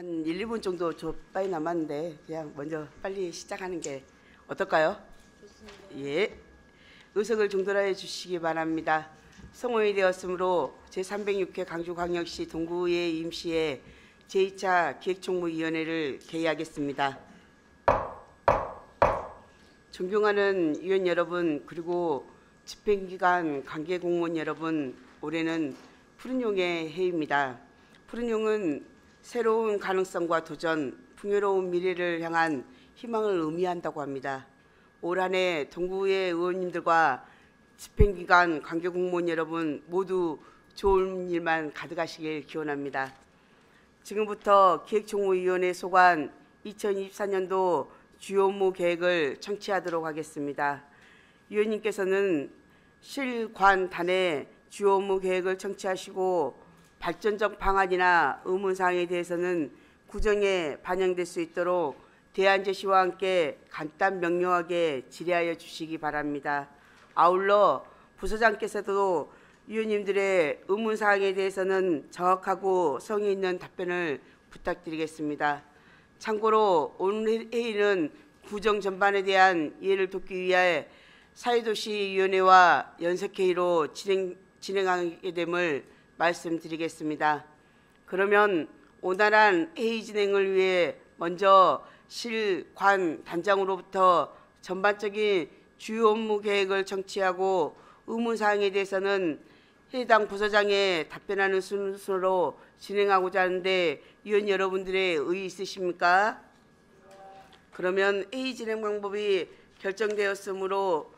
한 1, 2분 정도 빨리 남았는데 그냥 먼저 빨리 시작하는 게 어떨까요? 좋습니다. 예. 의석을 정돈하여 주시기 바랍니다. 성호이 되었으므로 제306회 광주광역시 동구의 임시회 제2차 기획총무위원회를 개의하겠습니다. 존경하는 위원 여러분, 그리고 집행기관 관계공무원 여러분, 올해는 푸른용의 해입니다. 푸른용은 새로운 가능성과 도전, 풍요로운 미래를 향한 희망을 의미한다고 합니다. 올 한 해 동구의 의원님들과 집행기관 관계공무원 여러분 모두 좋은 일만 가득하시길 기원합니다. 지금부터 기획총무위원회 소관 2024년도 주요 업무 계획을 청취하도록 하겠습니다. 위원님께서는 실관단의 주요 업무 계획을 청취하시고 발전적 방안이나 의문사항에 대해서는 구정에 반영될 수 있도록 대안 제시와 함께 간단 명료하게 질의하여 주시기 바랍니다. 아울러 부서장께서도 위원님들의 의문사항에 대해서는 정확하고 성의 있는 답변을 부탁드리겠습니다. 참고로 오늘 회의는 구정 전반에 대한 이해를 돕기 위해 사회도시위원회와 연석회의로 진행하게 됨을 말씀드리겠습니다. 그러면 원활한 회의 진행을 위해 먼저 실관 단장으로부터 전반적인 주요 업무 계획을 청취하고 의문사항에 대해서는 해당 부서장에 답변하는 순서로 진행하고자 하는데 위원 여러분들의 의의 있으십니까? 그러면 회의 진행 방법이 결정되었으므로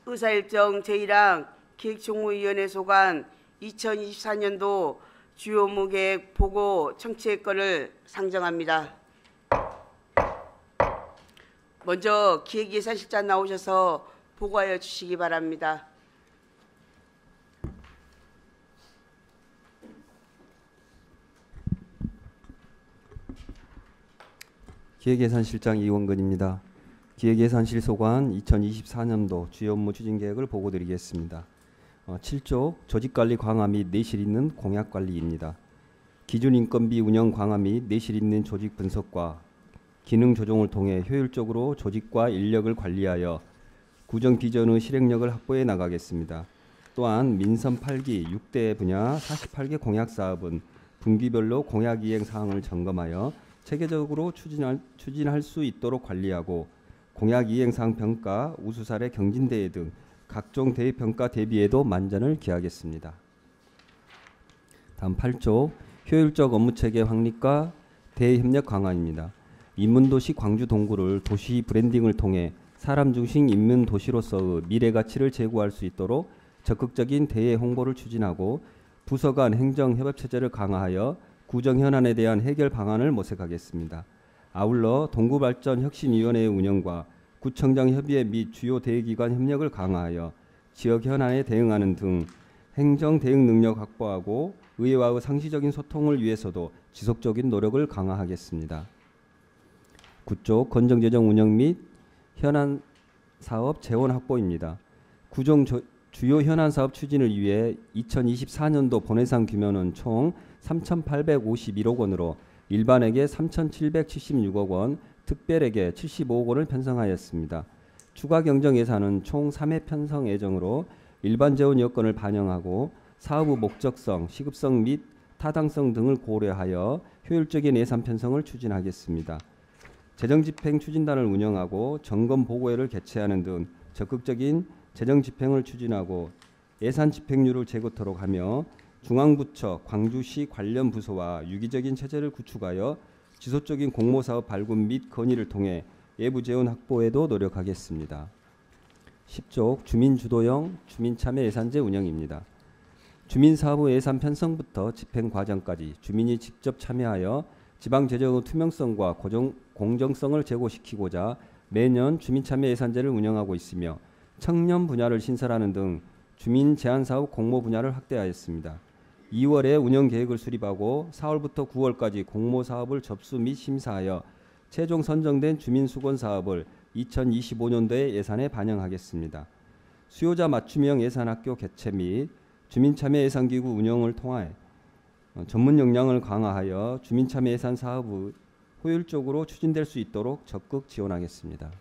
의사일정 제1항 기획총무위원회 소관 2024년도 주요 업무 계획 보고 청취의 건을 상정합니다. 먼저 기획예산실장 나오셔서 보고하여 주시기 바랍니다. 기획예산실장 이원근입니다. 기획예산실 소관 2024년도 주요 업무 추진계획을 보고드리겠습니다. 7조 조직관리 강화 및 내실 있는 공약관리입니다. 기준인건비 운영 강화 및 내실 있는 조직 분석과 기능 조정을 통해 효율적으로 조직과 인력을 관리하여 구정 비전의 실행력을 확보해 나가겠습니다. 또한 민선 8기 6대 분야 48개 공약사업은 분기별로 공약 이행 사항을 점검하여 체계적으로 추진할 수 있도록 관리하고 공약 이행 사항 평가, 우수 사례 경진대회 등 각종 대회 평가 대비에도 만전을 기하겠습니다. 다음 8조 효율적 업무체계 확립과 대협력 강화입니다. 인문도시 광주 동구를 도시 브랜딩을 통해 사람 중심 인문도시로서의 미래 가치를 제고할 수 있도록 적극적인 대외 홍보를 추진하고 부서 간 행정 협업 체제를 강화하여 구정 현안에 대한 해결 방안을 모색하겠습니다. 아울러 동구발전혁신위원회의 운영과 구청장 협의회 및 주요 대외기관 협력을 강화하여 지역 현안에 대응하는 등 행정 대응 능력 확보하고 의회와의 상시적인 소통을 위해서도 지속적인 노력을 강화하겠습니다. 9조 건정재정 운영 및 현안 사업 재원 확보입니다. 구정 주요 현안 사업 추진을 위해 2024년도 본예산 규모는 총 3,851억 원으로 일반에게 3,776억 원, 특별에게 75억 원을 편성하였습니다. 추가 경정 예산은 총 3회 편성 예정으로 일반 재원 여건을 반영하고 사업의 목적성, 시급성 및 타당성 등을 고려하여 효율적인 예산 편성을 추진하겠습니다. 재정집행 추진단을 운영하고 점검 보고회를 개최하는 등 적극적인 재정집행을 추진하고 예산 집행률을 제고토록 하며 중앙부처, 광주시 관련 부서와 유기적인 체제를 구축하여 지속적인 공모사업 발굴 및 건의를 통해 외부 재원 확보에도 노력하겠습니다. 10조 주민주도형 주민참여 예산제 운영입니다. 주민사업의 예산 편성부터 집행 과정까지 주민이 직접 참여하여 지방재정의 투명성과 공정성을 제고시키고자 매년 주민참여 예산제를 운영하고 있으며 청년 분야를 신설하는 등 주민 제한사업 공모 분야를 확대하였습니다. 2월에 운영계획을 수립하고 4월부터 9월까지 공모사업을 접수 및 심사하여 최종 선정된 주민수건사업을 2025년도에 예산에 반영하겠습니다. 수요자 맞춤형 예산학교 개최 및 주민참여 예산기구 운영을 통해 전문 역량을 강화하여 주민참여 예산 사업을 효율적으로 추진될 수 있도록 적극 지원하겠습니다.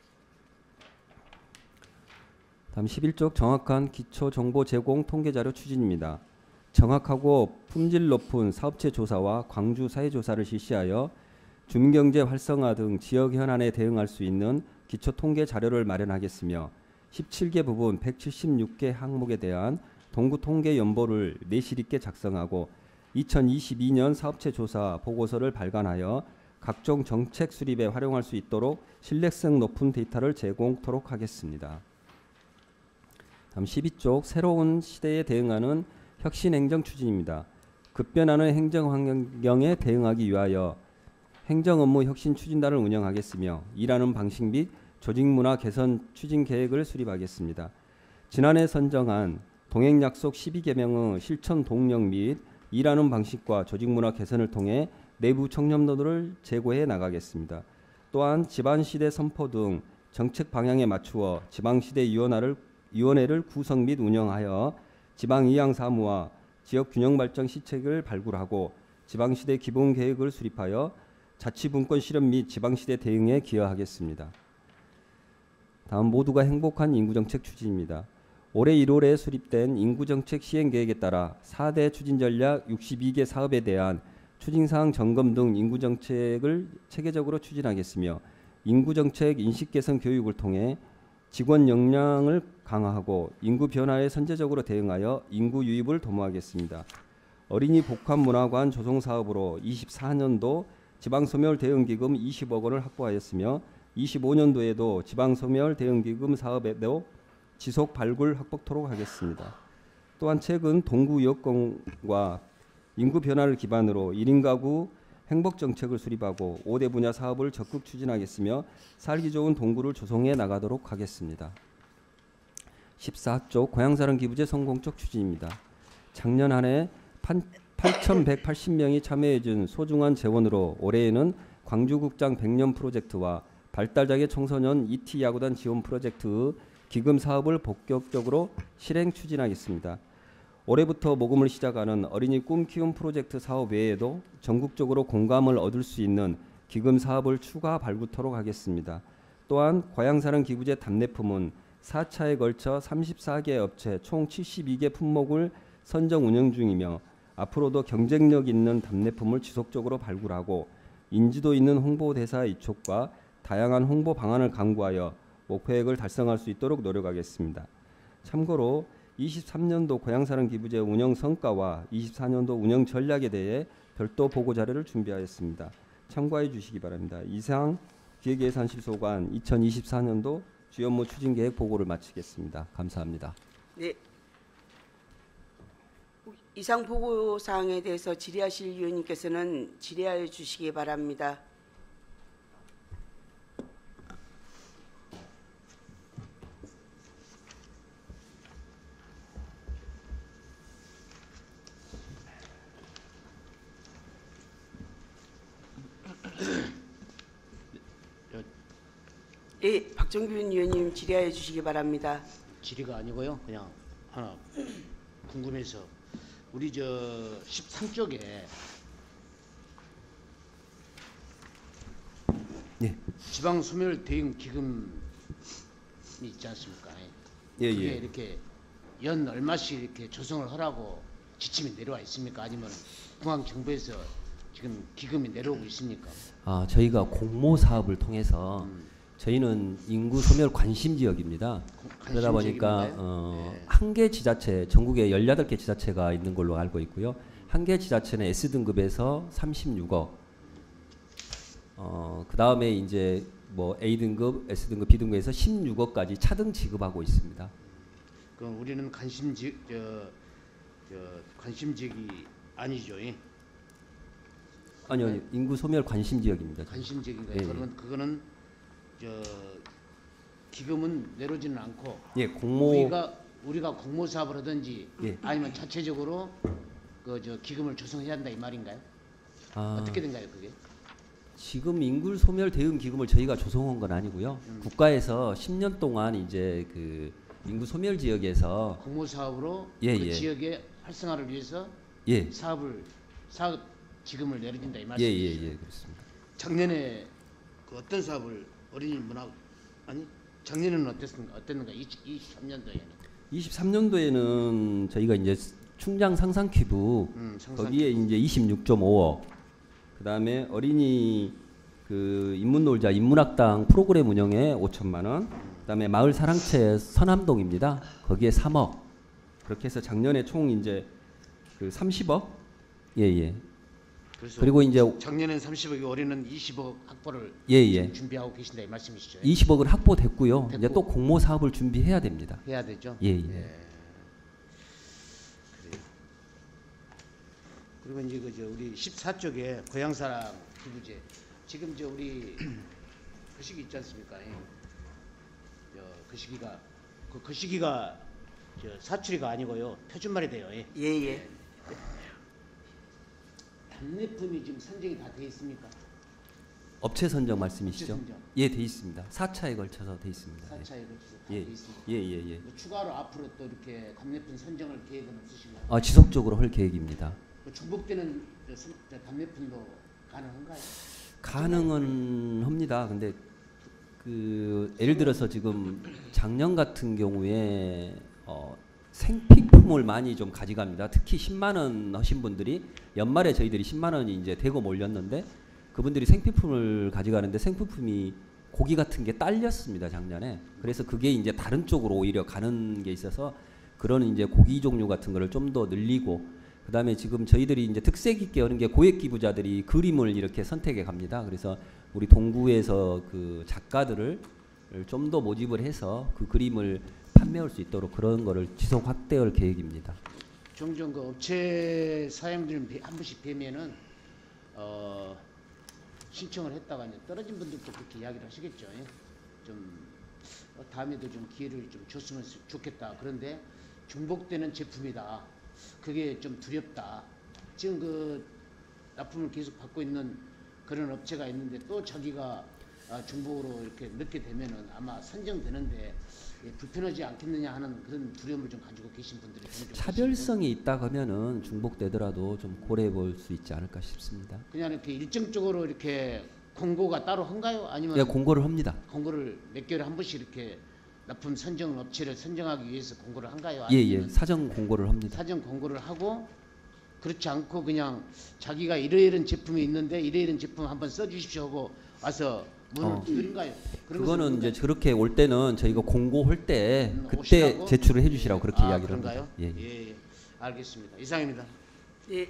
다음 11쪽 정확한 기초정보 제공 통계자료 추진입니다. 정확하고 품질 높은 사업체 조사와 광주 사회조사를 실시하여 주민경제 활성화 등 지역 현안에 대응할 수 있는 기초 통계 자료를 마련하겠으며 17개 부분 176개 항목에 대한 동구 통계 연보를 내실 있게 작성하고 2022년 사업체 조사 보고서를 발간하여 각종 정책 수립에 활용할 수 있도록 신뢰성 높은 데이터를 제공토록 하겠습니다. 다음 12쪽 새로운 시대에 대응하는 혁신 행정 추진입니다. 급변하는 행정 환경에 대응하기 위하여 행정 업무 혁신 추진단을 운영하겠으며 일하는 방식 및 조직 문화 개선 추진 계획을 수립하겠습니다. 지난해 선정한 동행 약속 12개명의 실천 동력 및 일하는 방식과 조직 문화 개선을 통해 내부 청렴도를 제고해 나가겠습니다. 또한 지방시대 선포 등 정책 방향에 맞추어 지방시대 위원회를 구성 및 운영하여 지방이양 사무와 지역 균형 발전 시책을 발굴하고 지방시대 기본 계획을 수립하여 자치분권 실현 및 지방시대 대응에 기여하겠습니다. 다음 모두가 행복한 인구정책 추진입니다. 올해 1월에 수립된 인구정책 시행계획에 따라 4대 추진전략 62개 사업에 대한 추진사항 점검 등 인구정책을 체계적으로 추진하겠으며 인구정책 인식개선 교육을 통해 직원 역량을 강화하고 인구 변화에 선제적으로 대응하여 인구 유입을 도모하겠습니다. 어린이 복합문화관 조성 사업으로 24년도 지방소멸 대응기금 20억 원을 확보하였으며 25년도에도 지방소멸 대응기금 사업에도 지속 발굴 확보토록 하겠습니다. 또한 최근 동구 여건과 인구 변화를 기반으로 1인 가구 행복 정책을 수립하고 5대 분야 사업을 적극 추진하겠으며 살기 좋은 동구를 조성해 나가도록 하겠습니다. 14쪽 고향사랑 기부제 성공적 추진입니다. 작년 한 해 8,180명이 참여해준 소중한 재원으로 올해에는 광주국장 100년 프로젝트와 발달장애 청소년 ET 야구단 지원 프로젝트 기금 사업을 본격적으로 실행 추진하겠습니다. 올해부터 모금을 시작하는 어린이 꿈 키움 프로젝트 사업 외에도 전국적으로 공감을 얻을 수 있는 기금 사업을 추가 발굴토록 하겠습니다. 또한 고향사랑 기부제 답례품은 4차에 걸쳐 34개 업체 총 72개 품목을 선정 운영 중이며 앞으로도 경쟁력 있는 답례품을 지속적으로 발굴하고 인지도 있는 홍보대사 이촉과 다양한 홍보 방안을 강구하여 목표액을 달성할 수 있도록 노력하겠습니다. 참고로 23년도 고향사랑 기부제 운영 성과와 24년도 운영 전략에 대해 별도 보고 자료를 준비하였습니다. 참고해 주시기 바랍니다. 이상 기획예산실소관 2024년도 주요 업무 추진계획 보고를 마치겠습니다. 감사합니다. 네. 이상 보고 사항에 대해서 질의하실 위원님께서는 질의하여 주시기 바랍니다. 네, 박정균 위원님 질의하여 주시기 바랍니다. 질의가 아니고요. 그냥 하나 궁금해서 우리 저 13쪽에 예. 지방 소멸 대응 기금이 있지 않습니까? 예, 그게 예. 이렇게 연 얼마씩 이렇게 조성을 하라고 지침이 내려와 있습니까? 아니면 중앙정부에서 지금 기금이 내려오고 있습니까? 저희가 공모 사업을 통해서 저희는 인구 소멸 관심 지역입니다. 그러다 보니까 네. 한 개 지자체, 전국에 18개 지자체가 있는 걸로 알고 있고요. 한 개 지자체는 S등급에서 36억. 그 다음에 이제 뭐 A등급, S등급, B등급에서 16억까지 차등 지급하고 있습니다. 그럼 우리는 관심 지역이 아니죠? 예? 아니요, 인구 소멸 관심 지역입니다. 관심 지역인가요? 예, 그러면 그거는 기금은 내려지는 않고 예, 공모 우리가 공모 사업을 하든지 예. 아니면 자체적으로 기금을 조성해야 한다 이 말인가요? 어떻게 된가요, 그게? 지금 인구 소멸 대응 기금을 저희가 조성한 건 아니고요. 국가에서 10년 동안 이제 그 인구 소멸 지역에서 공모 사업으로 예, 그 예. 지역의 활성화를 위해서 예. 사업을 사업 지금을 내려준다 이 예, 말씀이시죠? 예, 그렇습니다. 작년에 그 어떤 사업을 어린이 문화 아니 작년에는 어땠는가 23년도에는 23년도에는 저희가 이제 충장 상상 퀴브 거기에 이제 26.5억, 그다음에 어린이 그 인문놀자 인문학당 프로그램 운영에 5천만 원, 그다음에 마을 사랑채 서남동입니다. 거기에 3억. 그렇게 해서 작년에 총 이제 그 30억. 예, 예. 그리고 이제 작년엔 30억이 올해는 20억 확보를 예, 예. 준비하고 계신다 이 말씀이시죠? 20억은 확보됐고요. 됐고. 이제 또 공모 사업을 준비해야 됩니다. 해야 되죠. 예, 예. 그래요. 그리고 이제 그저 우리 14쪽에 고향사랑 기부제 지금 저 우리 그 시기 있지 않습니까? 그 시기가 그 시기가 저 사투리가 아니고요 표준말이 돼요. 예예. 답례품이 지금 선정이 다 돼 있습니까? 업체 선정 말씀이시죠? 업체 선정. 예, 돼 있습니다. 4차에 걸쳐서 돼 있습니다. 4차에 걸쳐서 다 예, 돼 있습니다. 예, 예, 예. 뭐 추가로 앞으로 또 이렇게 답례품 선정을 계획은 없으신가요? 지속적으로 할 계획입니다. 뭐 중복되는 저 답례품도 가능한가요? 가능은 합니다. 근데 그 예를 들어서 지금 작년 같은 경우에 생필품을 많이 좀 가져갑니다. 특히 10만 원 하신 분들이 연말에 저희들이 10만 원이 이제 대거 몰렸는데 그분들이 생필품을 가져가는데 생필품이 고기 같은 게 딸렸습니다, 작년에. 그래서 그게 이제 다른 쪽으로 오히려 가는 게 있어서 그런 이제 고기 종류 같은 거를 좀 더 늘리고, 그다음에 지금 저희들이 이제 특색 있게 하는 게 고액 기부자들이 그림을 이렇게 선택해 갑니다. 그래서 우리 동구에서 그 작가들을 좀 더 모집을 해서 그 그림을 판매할 수 있도록 그런 거를 지속 확대할 계획입니다. 종종 그 업체 사장님들 한 번씩 뵈면은 신청을 했다가 이제 떨어진 분들도 그렇게 이야기를 하시겠죠. 예? 좀 다음에도 좀 기회를 좀 줬으면 좋겠다. 그런데 중복되는 제품이다. 그게 좀 두렵다. 지금 그 납품을 계속 받고 있는 그런 업체가 있는데 또 자기가 중복으로 이렇게 넣게 되면은 아마 선정되는데 불편하지 않겠느냐 하는 그런 두려움을 좀 가지고 계신 분들이 좀 차별성이 있다 하면은 중복되더라도 좀 고려해 볼 수 있지 않을까 싶습니다. 그냥 이렇게 일정적으로 이렇게 공고가 따로 한가요? 아니면 예, 공고를 합니다. 공고를 몇 개월에 한 번씩 이렇게 납품 선정 업체를 선정하기 위해서 공고를 한가요? 예, 아니면 예, 사전 공고를 합니다. 사전 공고를 하고 그렇지 않고 그냥 자기가 이러이런 제품이 있는데 이러이런 제품 한번 써주십시오 하고 와서 문을 두드린가요? 그거는 이제 그렇게 올 때는 저희가 공고할 때 그때 오시라고? 제출을 해주시라고 그렇게 이야기를 그런가요? 합니다. 예, 예. 예, 알겠습니다. 이상입니다. 예.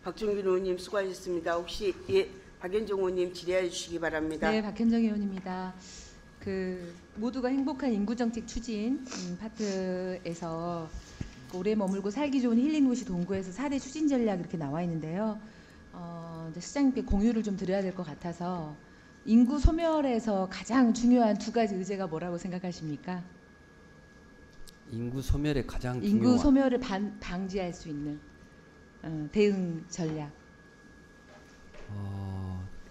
박종균 의원님 수고하셨습니다. 혹시 박연정 의원님 질의해 주시기 바랍니다. 네, 박현정 의원입니다. 그 모두가 행복한 인구 정책 추진 파트에서 오래 머물고 살기 좋은 힐링 도시 동구에서 4대 추진 전략 이렇게 나와 있는데요. 이제 시장님께 공유를 좀 드려야 될 것 같아서 인구 소멸에서 가장 중요한 두 가지 의제가 뭐라고 생각하십니까? 인구 소멸의 가장 인구 중요한 소멸을 방지할 수 있는 대응 전략.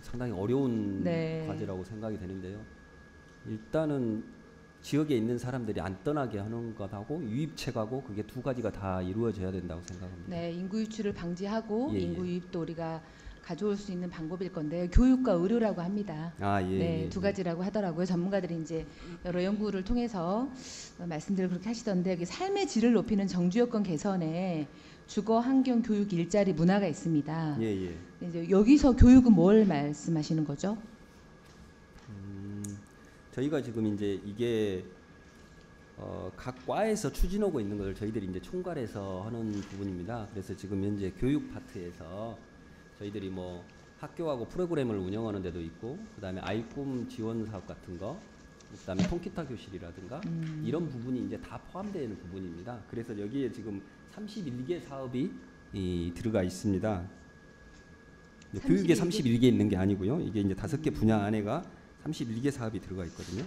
상당히 어려운 네. 과제라고 생각이 되는데요. 일단은 지역에 있는 사람들이 안 떠나게 하는 것하고 유입책하고 그게 두 가지가 다 이루어져야 된다고 생각합니다. 네, 인구 유출을 방지하고 예, 인구 예. 유입도 우리가 가져올 수 있는 방법일 건데요. 교육과 의료라고 합니다. 예, 네, 예, 두 예. 가지라고 하더라고요. 전문가들이 이제 여러 연구를 통해서 말씀들을 그렇게 하시던데 여기 삶의 질을 높이는 정주 여건 개선에 주거, 환경, 교육, 일자리, 문화가 있습니다. 예, 예. 이제 여기서 교육은 뭘 말씀하시는 거죠? 저희가 지금 이제 이게 각 과에서 추진하고 있는 것을 저희들이 이제 총괄해서 하는 부분입니다. 그래서 지금 현재 교육 파트에서 저희들이 뭐 학교하고 프로그램을 운영하는 데도 있고, 그다음에 아이꿈 지원 사업 같은 거, 그다음에 통기타 교실이라든가 이런 부분이 이제 다 포함되는 부분입니다. 그래서 여기에 지금 31개 사업이 들어가 있습니다. 교육에 31개 있는 게 아니고요. 이게 이제 5개 분야 안에가 31개 사업이 들어가 있거든요.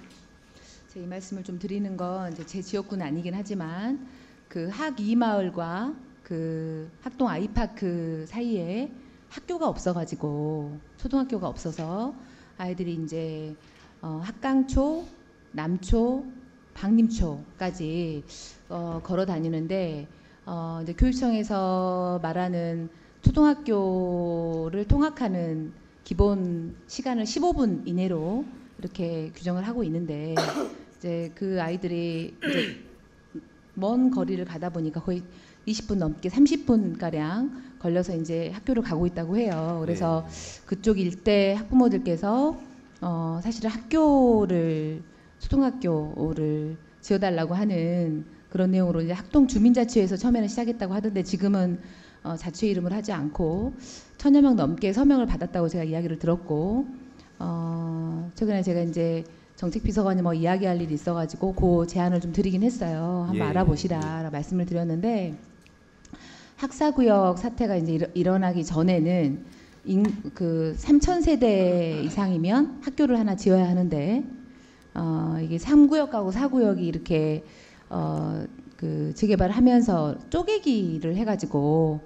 제가 이 말씀을 좀 드리는 건 이제 제 지역구는 아니긴 하지만 그 학이마을과 그 학동 아이파크 사이에 학교가 없어가지고 초등학교가 없어서 아이들이 이제 학강초, 남초, 박림초까지 걸어 다니는데 이제 교육청에서 말하는 초등학교를 통학하는 기본 시간을 15분 이내로 이렇게 규정을 하고 있는데 이제 그 아이들이 이제 먼 거리를 가다 보니까 거의 20분 넘게 30분 가량 걸려서 이제 학교를 가고 있다고 해요. 그래서 그쪽 일대 학부모들께서 사실은 초등학교를 지어달라고 하는 그런 내용으로 이제 학동 주민자치회에서 처음에는 시작했다고 하던데 지금은 자치회 이름을 하지 않고 1000여 명 넘게 서명을 받았다고 제가 이야기를 들었고 최근에 제가 이제 정책비서관이 뭐 이야기할 일이 있어가지고 그 제안을 좀 드리긴 했어요. 한번 알아보시라 말씀을 드렸는데 학사구역 사태가 이제 일어나기 전에는 그 3,000세대 이상이면 학교를 하나 지어야 하는데 이게 3구역하고 4구역이 이렇게 그 재개발을 하면서 쪼개기를 해가지고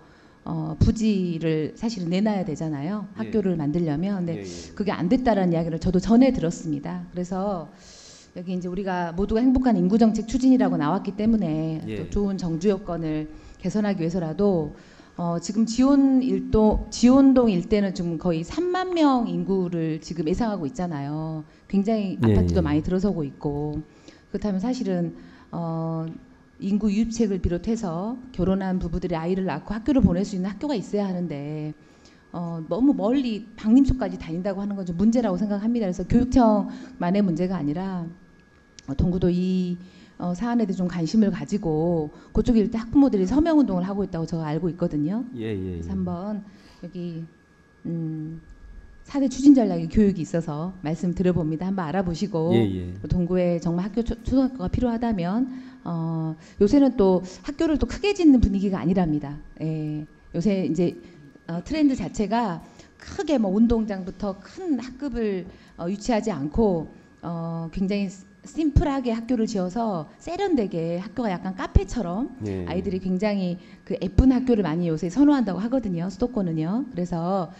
부지를 사실은 내놔야 되잖아요. 학교를 만들려면. 근데 그게 안 됐다라는 이야기를 저도 전에 들었습니다. 그래서 여기 이제 우리가 모두가 행복한 인구정책 추진이라고 나왔기 때문에 또 좋은 정주 여건을 개선하기 위해서라도 지금 지원동 일대는 좀 거의 3만 명 인구를 지금 예상하고 있잖아요. 굉장히 아파트도 많이 들어서고 있고 그렇다면 사실은 인구 유입책을 비롯해서 결혼한 부부들이 아이를 낳고 학교를 보낼 수 있는 학교가 있어야 하는데 너무 멀리 방림초까지 다닌다고 하는 건 좀 문제라고 생각합니다. 그래서 교육청만의 문제가 아니라 동구도 이 사안에 대해 좀 관심을 가지고 그쪽 일대 학부모들이 서명운동을 하고 있다고 제가 알고 있거든요. 그래서 한번 여기 4대 추진전략의 교육이 있어서 말씀드려봅니다. 한번 알아보시고 동구에 정말 초등학교가 필요하다면 요새는 또 학교를 또 크게 짓는 분위기가 아니랍니다. 요새 이제 트렌드 자체가 크게 뭐 운동장부터 큰 학급을 유치하지 않고 굉장히 심플하게 학교를 지어서 세련되게 학교가 약간 카페처럼 아이들이 굉장히 그 예쁜 학교를 많이 요새 선호한다고 하거든요. 수도권은요. 그래서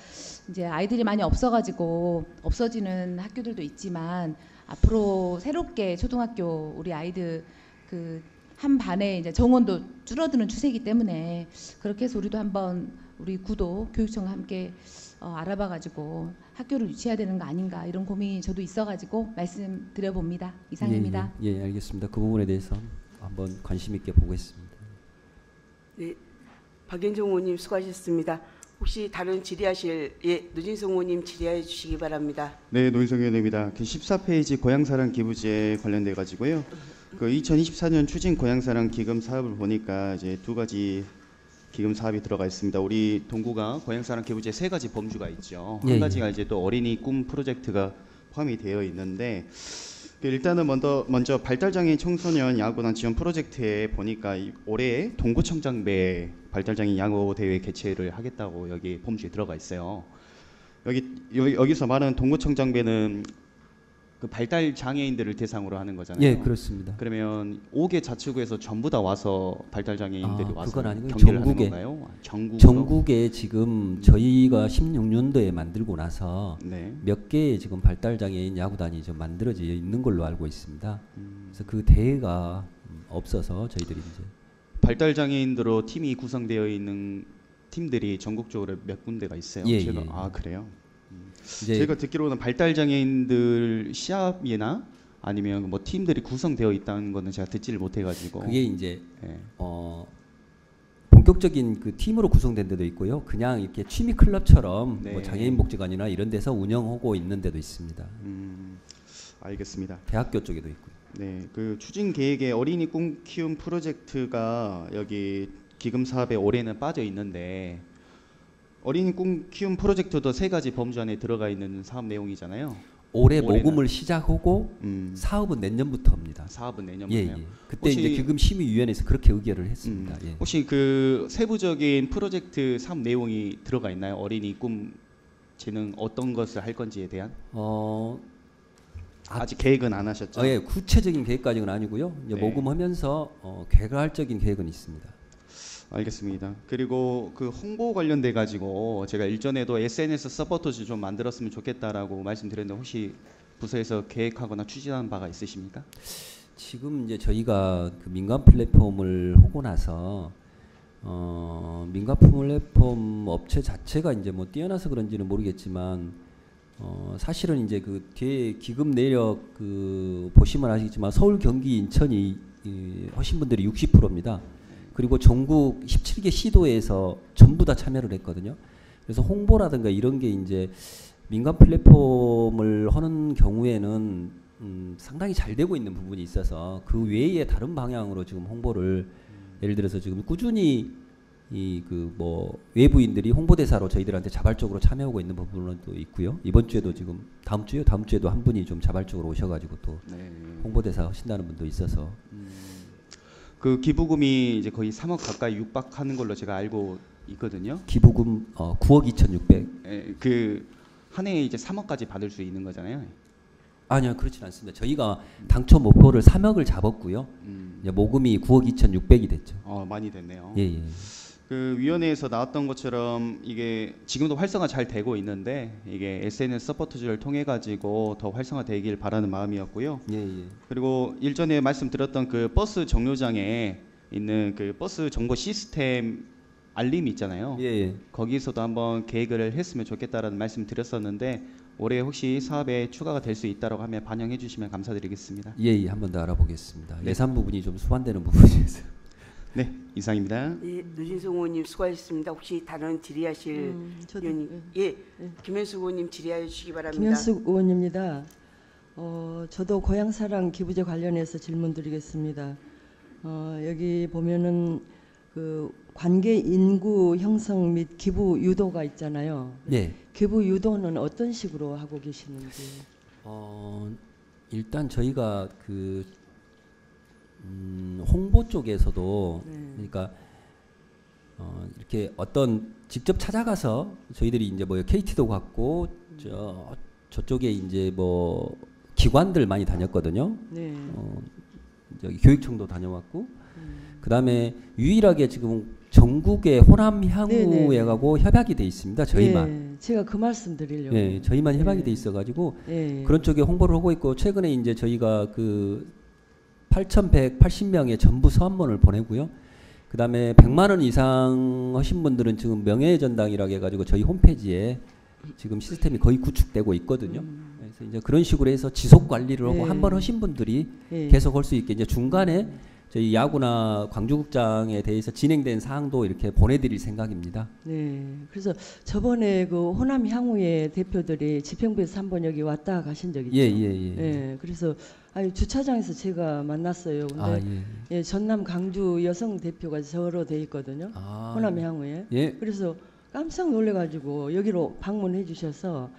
이제 아이들이 많이 없어가지고 없어지는 학교들도 있지만 앞으로 새롭게 초등학교 우리 아이들 그 한 반에 이제 정원도 줄어드는 추세이기 때문에 그렇게 해서 우리도 한번 우리 구도 교육청과 함께 알아봐가지고 학교를 유치해야 되는 거 아닌가 이런 고민이 저도 있어가지고 말씀드려봅니다. 이상입니다. 알겠습니다. 그 부분에 대해서 한번 관심 있게 보겠습니다. 네, 박연정 의원님 수고하셨습니다. 혹시 다른 질의하실 노진성 의원님 질의해 주시기 바랍니다. 네, 노인성 의원입니다. 그 14페이지 고향사랑 기부제 관련돼 가지고요. 그 2024년 추진 고향사랑 기금 사업을 보니까 이제 두 가지 기금 사업이 들어가 있습니다. 우리 동구가 고향사랑 기부제 세 가지 범주가 있죠. 한 가지가 이제 또 어린이 꿈 프로젝트가 포함이 되어 있는데 일단은 먼저 발달장애인 청소년 야구단 지원 프로젝트에 보니까 올해 동구청장배 발달장애인 야구 대회 개최를 하겠다고 여기 범주에 들어가 있어요. 여기서 말하는 동구청장배는 그 발달 장애인들을 대상으로 하는 거잖아요. 예, 그렇습니다. 그러면 5개 자치구에서 전부 다 와서 발달 장애인들이 와서 그건 아니고 경기를 하는 건가요? 전국에 지금 저희가 16년도에 만들고 나서 몇 개의 지금 발달 장애인 야구단이 좀 만들어져 있는 걸로 알고 있습니다. 그래서 그 대회가 없어서 저희들이 이제 발달 장애인으로 팀이 구성되어 있는 팀들이 전국적으로 몇 군데가 있어요. 아, 그래요? 제가 듣기로는 발달 장애인들 시합이나 아니면 뭐 팀들이 구성되어 있다는 거는 제가 듣지를 못해가지고 그게 이제 본격적인 그 팀으로 구성된 데도 있고요. 그냥 이렇게 취미 클럽처럼 뭐 장애인 복지관이나 이런 데서 운영하고 있는 데도 있습니다. 알겠습니다. 대학교 쪽에도 있고요. 네, 그 추진 계획에 어린이 꿈 키움 프로젝트가 여기 기금 사업에 올해는 빠져 있는데. 어린이 꿈 키움 프로젝트도 세 가지 범주 안에 들어가 있는 사업 내용이잖아요. 올해 모금을 시작하고 사업은 내년부터 합니다. 사업은 내년부터요. 그때 이제 기금심의위원회에서 그렇게 의결을 했습니다. 혹시 그 세부적인 프로젝트 사업 내용이 들어가 있나요? 어린이 꿈 쟤는 어떤 것을 할 건지에 대한? 아직 계획은 안 하셨죠? 구체적인 계획까지는 아니고요. 이제 모금하면서 개괄적인 계획은 있습니다. 알겠습니다. 그리고 그 홍보 관련돼 가지고 제가 일전에도 SNS 서포터즈 좀 만들었으면 좋겠다라고 말씀드렸는데 혹시 부서에서 계획하거나 추진하는 바가 있으십니까? 지금 이제 저희가 그 민간 플랫폼을 하고 나서 민간 플랫폼 업체 자체가 이제 뭐 뛰어나서 그런지는 모르겠지만 사실은 이제 그 뒤에 기금 내력 그 보시면 아시겠지만 서울, 경기, 인천이 하신 분들이 60%입니다. 그리고 전국 17개 시도에서 전부 다 참여를 했거든요. 그래서 홍보라든가 이런 게 이제 민간 플랫폼을 하는 경우에는 상당히 잘 되고 있는 부분이 있어서 그 외에 다른 방향으로 지금 홍보를 예를 들어서 지금 꾸준히 이 그 뭐 외부인들이 홍보대사로 저희들한테 자발적으로 참여하고 있는 부분도 있고요. 이번 주에도 지금 다음 주에도 한 분이 좀 자발적으로 오셔가지고 또 네. 홍보대사 하신다는 분도 있어서 그 기부금이 이제 거의 3억 가까이 육박하는 걸로 제가 알고 있거든요. 기부금 9억 2,600. 그 한 해에 이제 3억까지 받을 수 있는 거잖아요. 아니요, 그렇진 않습니다. 저희가 당초 목표를 3억을 잡았고요. 이제 모금이 9억 2,600이 됐죠. 많이 됐네요. 예. 그 위원회에서 나왔던 것처럼 이게 지금도 활성화 잘 되고 있는데 이게 SNS 서포트즈를 통해 가지고 더 활성화되길 바라는 마음이었고요. 예. 그리고 일전에 말씀드렸던 그 버스 정류장에 있는 그 버스 정보 시스템 알림이 있잖아요. 예. 거기서도 한번 계획을 했으면 좋겠다라는 말씀 드렸었는데 올해 혹시 사업에 추가가 될 수 있다고 하면 반영해 주시면 감사드리겠습니다. 예. 한 번 더 알아보겠습니다. 네. 예산 부분이 좀 수반되는 부분이어서. 네, 이상입니다. 예, 노진성 의원님 수고하셨습니다. 혹시 다른 질의하실 의원님, 김현숙 의원님 질의해 주시기 바랍니다. 김현숙 의원입니다. 저도 고향사랑 기부제 관련해서 질문드리겠습니다. 여기 보면은 그 관계 인구 형성 및 기부 유도가 있잖아요. 네. 기부 유도는 어떤 식으로 하고 계시는지. 일단 저희가 그 홍보 쪽에서도 그러니까 이렇게 어떤 직접 찾아가서 저희들이 이제 뭐 KT도 갔고 저쪽에 이제 뭐 기관들 많이 다녔거든요. 네. 저기 교육청도 다녀왔고 그다음에 유일하게 지금 전국의 호남 향후에 가고 협약이 돼 있습니다. 저희만. 네, 제가 그 말씀 드리려고. 네, 저희만 협약이 돼 있어가지고 네. 그런 쪽에 홍보를 하고 있고 최근에 이제 저희가 그 8,180명의 전부 서한문을 보내고요. 그다음에 100만 원 이상 하신 분들은 지금 명예전당이라고 해가지고 저희 홈페이지에 지금 시스템이 거의 구축되고 있거든요. 그래서 이제 그런 식으로 해서 지속 관리를 하고 한 번 하신 분들이 계속 할 수 있게 이제 중간에 저희 야구나 광주국장에 대해서 진행된 사항도 이렇게 보내드릴 생각입니다. 네. 그래서 저번에 그 호남 향후의 대표들이 지평부에서 한번 여기 왔다 가신 적 있죠. 예. 그래서 주차장에서 제가 만났어요. 근데 예, 전남 강주 여성 대표가 저로 돼 있거든요. 호남 향후에. 그래서 깜짝 놀래가지고 여기로 방문해 주셔서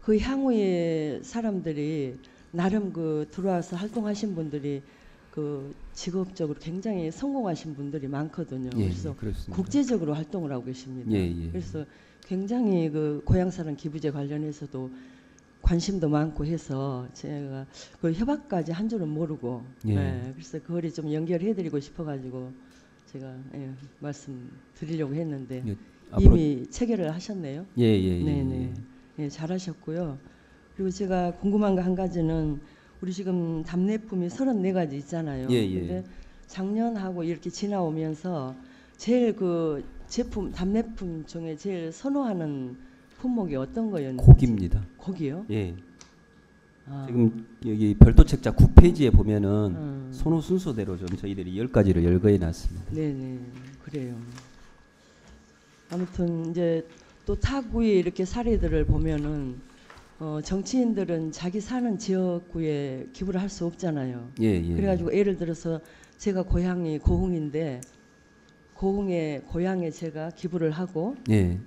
그 향후의 사람들이 나름 그 들어와서 활동하신 분들이 그 직업적으로 굉장히 성공하신 분들이 많거든요. 그래서 그렇습니다. 국제적으로 활동을 하고 계십니다. 그래서 굉장히 그 고향사랑 기부제 관련해서도 관심도 많고 해서 제가 그 협약까지 한 줄은 모르고 그래서 그거를 좀 연결해드리고 싶어가지고 제가 말씀드리려고 했는데 이미 체결을 하셨네요. 네네. 잘하셨고요. 그리고 제가 궁금한 거 한 가지는 우리 지금 답례품이 34가지 있잖아요. 근데 작년하고 이렇게 지나오면서 제일 그 제품 답례품 중에 제일 선호하는 품목이 어떤 거였는지. 고기입니다. 고기요? 예. 지금 여기 별도 책자 9페이지에 보면은 선호 순서대로 좀 저희들이 10가지를 열거해 놨습니다. 네네. 그래요. 아무튼 이제 또 타구에 이렇게 사례들을 보면은 정치인들은 자기 사는 지역구에 기부를 할 수 없잖아요. 그래가지고 예를 들어서 제가 고향이 고흥인데 고향에 제가 기부를 하고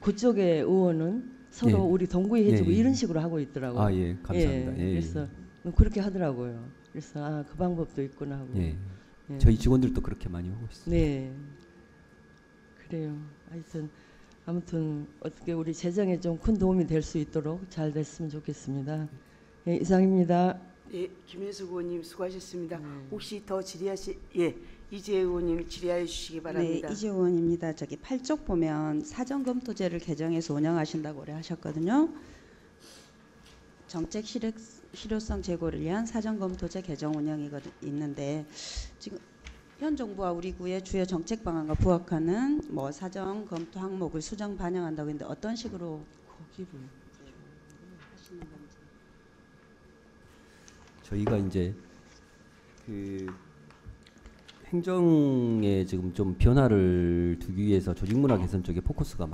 그쪽의 의원은 서로 우리 동구에 해주고 이런 식으로 하고 있더라고요. 감사합니다. 그래서 그렇게 하더라고요. 그래서 그 방법도 있구나 하고. 저희 직원들도 그렇게 많이 하고 있습니다. 네. 그래요. 아무튼 어떻게 우리 재정에 좀 큰 도움이 될 수 있도록 잘 됐으면 좋겠습니다. 이상입니다. 김현숙 의원님 수고하셨습니다. 혹시 더 질의하실 이재 의원님 질의해 주시기 바랍니다. 네, 이재 의원입니다. 저기 8쪽 보면 사전검토제를 개정해서 운영하신다고 오래 하셨거든요. 정책 실효성 제고를 위한 사전검토제 개정 운영이 있는데 지금 현 정부와 우리 구의 주요 정책 방안과 부합하는 뭐 사정 검토 항목을 수정 반영한다고 했는데 어떤 식으로 거기를 하시는 건지. 저희가 이제 그 행정에 지금 좀 변화를 두기 위해서 조직문화 개선 쪽에 포커스가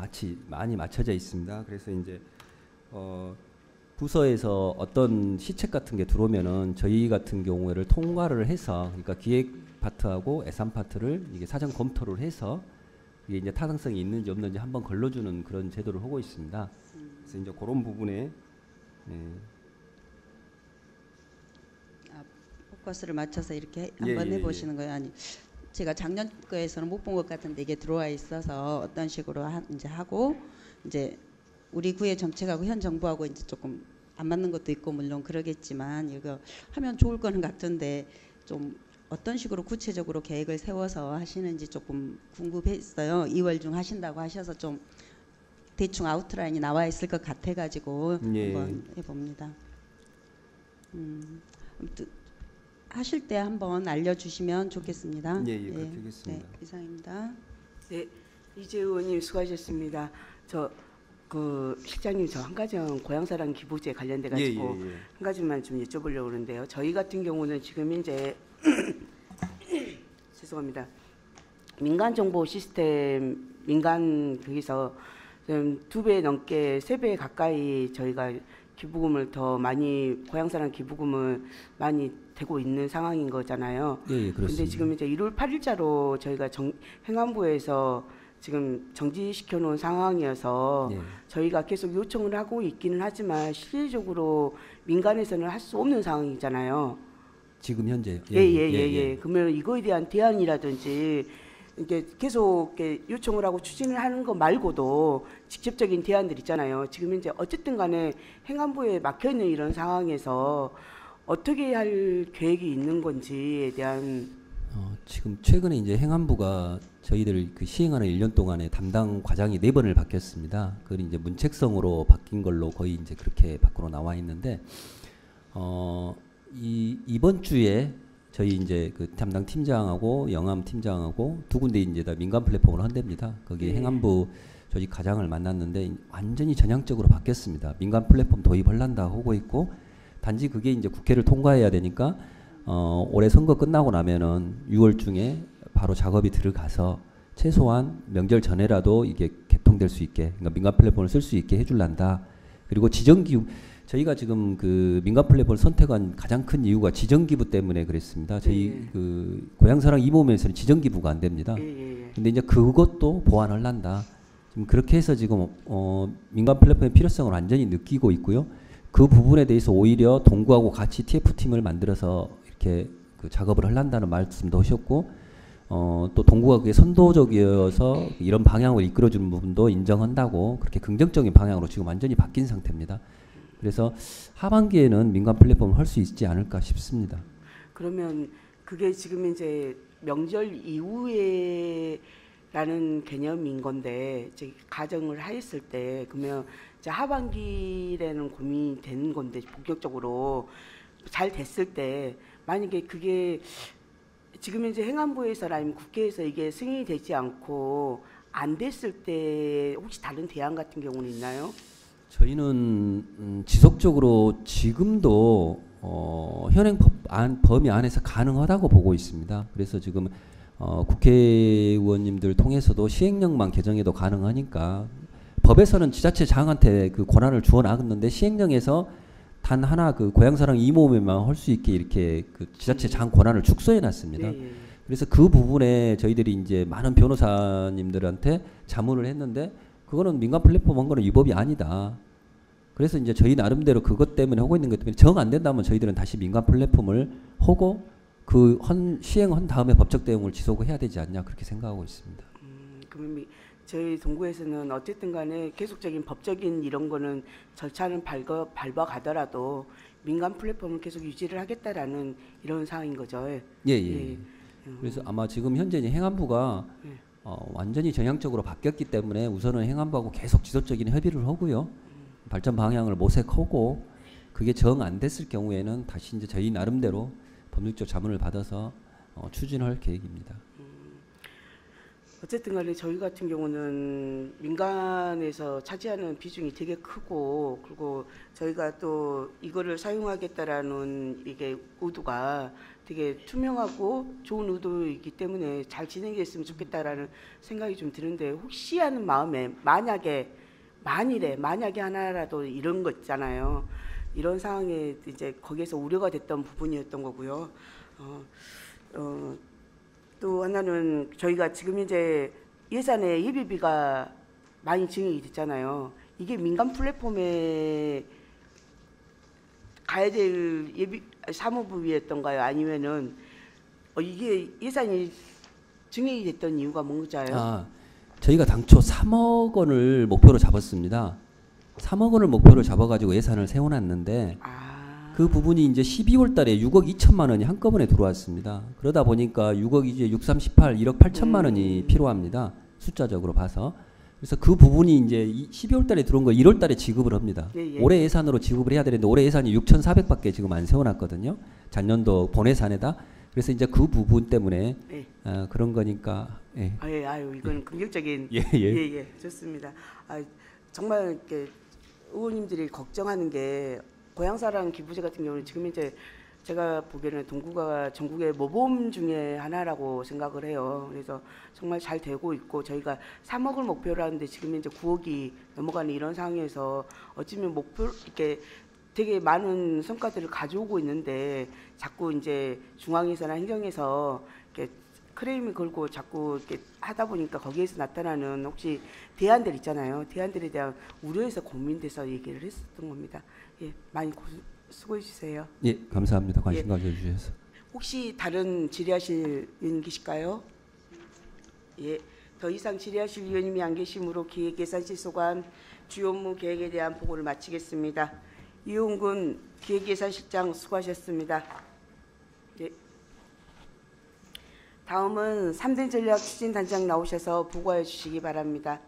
많이 맞춰져 있습니다. 그래서 이제 부서에서 어떤 시책 같은 게 들어오면은 저희 같은 경우를 통과를 해서, 그러니까 기획 파트하고 예산 파트를 이게 사전 검토를 해서 이게 이제 타당성이 있는지 없는지 한번 걸러주는 그런 제도를 하고 있습니다. 그래서 이제 그런 부분에 포커스를 맞춰서 이렇게 한번 해보시는 거예요. 아니 제가 작년 거에서는 못 본 것 같은데 이게 들어와 있어서 어떤 식으로 이제 하고 이제 우리 구의 정책하고 현 정부하고 이제 조금 안 맞는 것도 있고 물론 그러겠지만 이거 하면 좋을 거는 같은데 좀 어떤 식으로 구체적으로 계획을 세워서 하시는지 조금 궁금했어요. 2월 중 하신다고 하셔서 좀 대충 아웃라인이 나와 있을 것 같아가지고 한번 해봅니다. 아무튼 하실 때 한번 알려주시면 좋겠습니다. 그렇게 하겠습니다. 네, 이상입니다. 네, 이재 의원님 수고하셨습니다. 실장님 저 한 가지 고향사랑 기부제 관련돼 가지고 한 가지만 좀 여쭤보려고 그러는데요. 저희 같은 경우는 지금 이제 죄송합니다. 민간 정보 시스템 거기서 좀 2배 넘게 3배 가까이 저희가 기부금을 더 많이 고향사랑 기부금을 많이 되고 있는 상황인 거잖아요. 그렇습니다. 근데 지금 이제 1월 8일자로 저희가 행안부에서 지금 정지시켜 놓은 상황이어서 저희가 계속 요청을 하고 있기는 하지만 실질적으로 민간에서는 할 수 없는 상황이잖아요. 지금 현재. 그러면 이거에 대한 대안이라든지 이게 계속 이렇게 요청을 하고 추진을 하는 거 말고도 직접적인 대안들 있잖아요. 지금 이제 어쨌든 간에 행안부에 막혀 있는 이런 상황에서 어떻게 할 계획이 있는 건지에 대한 지금 최근에 이제 행안부가 저희들 그 시행하는 1년 동안에 담당 과장이 4번을 바뀌었습니다. 그걸 이제 문책성으로 바뀐 걸로 거의 이제 그렇게 밖으로 나와 있는데 이번 주에 저희 이제 그 담당 팀장하고 영암 팀장하고 2군데 이제 다 민간 플랫폼을 한답니다. 거기 행안부 조직 과장을 만났는데 완전히 전향적으로 바뀌었습니다. 민간 플랫폼 도입하려다 하고 있고 단지 그게 이제 국회를 통과해야 되니까 올해 선거 끝나고 나면은 6월 중에 바로 작업이 들어가서 최소한 명절 전에라도 이게 개통될 수 있게, 그러니까 민간 플랫폼을 쓸 수 있게 해줄란다. 그리고 지정기부, 저희가 지금 그 민간 플랫폼을 선택한 가장 큰 이유가 지정기부 때문에 그랬습니다. 저희 그 고향사랑 이모임에서는 지정기부가 안 됩니다. 근데 이제 그것도 보완하란다. 지금 그렇게 해서 지금 민간 플랫폼의 필요성을 완전히 느끼고 있고요. 그 부분에 대해서 오히려 동구하고 같이 TF팀을 만들어서 이렇게 그 작업을 하란다는 말씀도 하셨고, 또 동구가 그게 선도적이어서 이런 방향으로 이끌어주는 부분도 인정한다고 그렇게 긍정적인 방향으로 지금 완전히 바뀐 상태입니다. 그래서 하반기에는 민간 플랫폼을 할 수 있지 않을까 싶습니다. 그러면 그게 지금 이제 명절 이후에라는 개념인 건데 이제 가정을 하였을 때 그러면 이제 하반기라는 고민이 되는 건데 본격적으로 잘 됐을 때 만약에 그게 지금 이제 행안부에서 아니면 국회에서 이게 승인이 되지 않고 안 됐을 때 혹시 다른 대안 같은 경우는 있나요? 저희는 지속적으로 지금도 현행 범위 안에서 가능하다고 보고 있습니다. 그래서 지금 국회의원님들 통해서도 시행령만 개정해도 가능하니까 법에서는 지자체장한테 그 권한을 주어 나갔는데 시행령에서 단 하나 그 고향사랑 이모임에만 할 수 있게 이렇게 그 지자체장 권한을 축소해 놨습니다. 그래서 그 부분에 저희들이 이제 많은 변호사님들한테 자문을 했는데 그거는 민간 플랫폼 한 거는 위법이 아니다. 그래서 이제 저희 나름대로 그것 때문에 하고 있는 것 때문에 정 안 된다면 저희들은 다시 민간 플랫폼을 하고 그 시행한 다음에 법적 대응을 지속을 해야 되지 않냐 그렇게 생각하고 있습니다. 그러면 저희 동구에서는 어쨌든 간에 계속적인 법적인 이런 거는 절차는 밟아가더라도 민간 플랫폼을 계속 유지를 하겠다라는 이런 상황인 거죠. 그래서 아마 지금 현재 행안부가 완전히 전향적으로 바뀌었기 때문에 우선은 행안부하고 계속 지속적인 협의를 하고요. 발전 방향을 모색하고 그게 정 안 됐을 경우에는 다시 이제 저희 나름대로 법률적 자문을 받아서 추진할 계획입니다. 어쨌든 간에 저희 같은 경우는 민간에서 차지하는 비중이 되게 크고, 그리고 저희가 또 이거를 사용하겠다라는 이게 의도가 되게 투명하고 좋은 의도이기 때문에 잘 진행됐으면 좋겠다라는 생각이 좀 드는데, 혹시 하는 마음에 만약에 하나라도 이런 거 있잖아요. 이런 상황에 이제 거기에서 우려가 됐던 부분이었던 거고요. 또 하나는 저희가 지금 이제 예산에 예비비가 많이 증액이 됐잖아요. 이게 민간 플랫폼에 가야 될 예비 사무부였던가요? 아니면은 이게 예산이 증액이 됐던 이유가 뭔가요? 저희가 당초 3억 원을 목표로 잡았습니다. 3억 원을 목표로 잡아가지고 예산을 세워놨는데 그 부분이 이제 12월 달에 6억 2천만 원이 한꺼번에 들어왔습니다. 그러다 보니까 6억 이제 6, 3, 18, 1억 8천만 원이 필요합니다. 숫자적으로 봐서. 그래서 그 부분이 이제 12월 달에 들어온 거 1월 달에 지급을 합니다. 예. 올해 예산으로 지급을 해야 되는데 올해 예산이 6,400밖에 지금 안 세워놨거든요. 작년도 본예산에다. 그래서 이제 그 부분 때문에 그런 거니까. 예. 이건 긍정적인. 예. 좋습니다. 정말 이렇게 의원님들이 걱정하는 게 고향사랑 기부제 같은 경우는 지금 이제 제가 보기에는 동구가 전국의 모범 중에 하나라고 생각을 해요. 그래서 정말 잘 되고 있고, 저희가 3억을 목표로 하는데 지금 이제 9억이 넘어가는 이런 상황에서 어쩌면 목표 이렇게 되게 많은 성과들을 가져오고 있는데, 자꾸 이제 중앙에서나 행정에서 이렇게 크레임을 걸고 자꾸 이렇게 하다 보니까 거기에서 나타나는 혹시 대안들 있잖아요. 대안들에 대한 우려에서 고민돼서 얘기를 했었던 겁니다. 예, 많이 수고해 주세요. 예, 감사합니다. 관심 가져주셔서. 혹시 다른 질의하실 의원 계실까요? 예, 더 이상 질의하실 의원님이 안 계시므로 기획예산실소관 주요 업무 계획에 대한 보고를 마치겠습니다. 이용근 기획예산실장 수고하셨습니다. 예. 다음은 3대 전략 추진단장 나오셔서 보고해 주시기 바랍니다.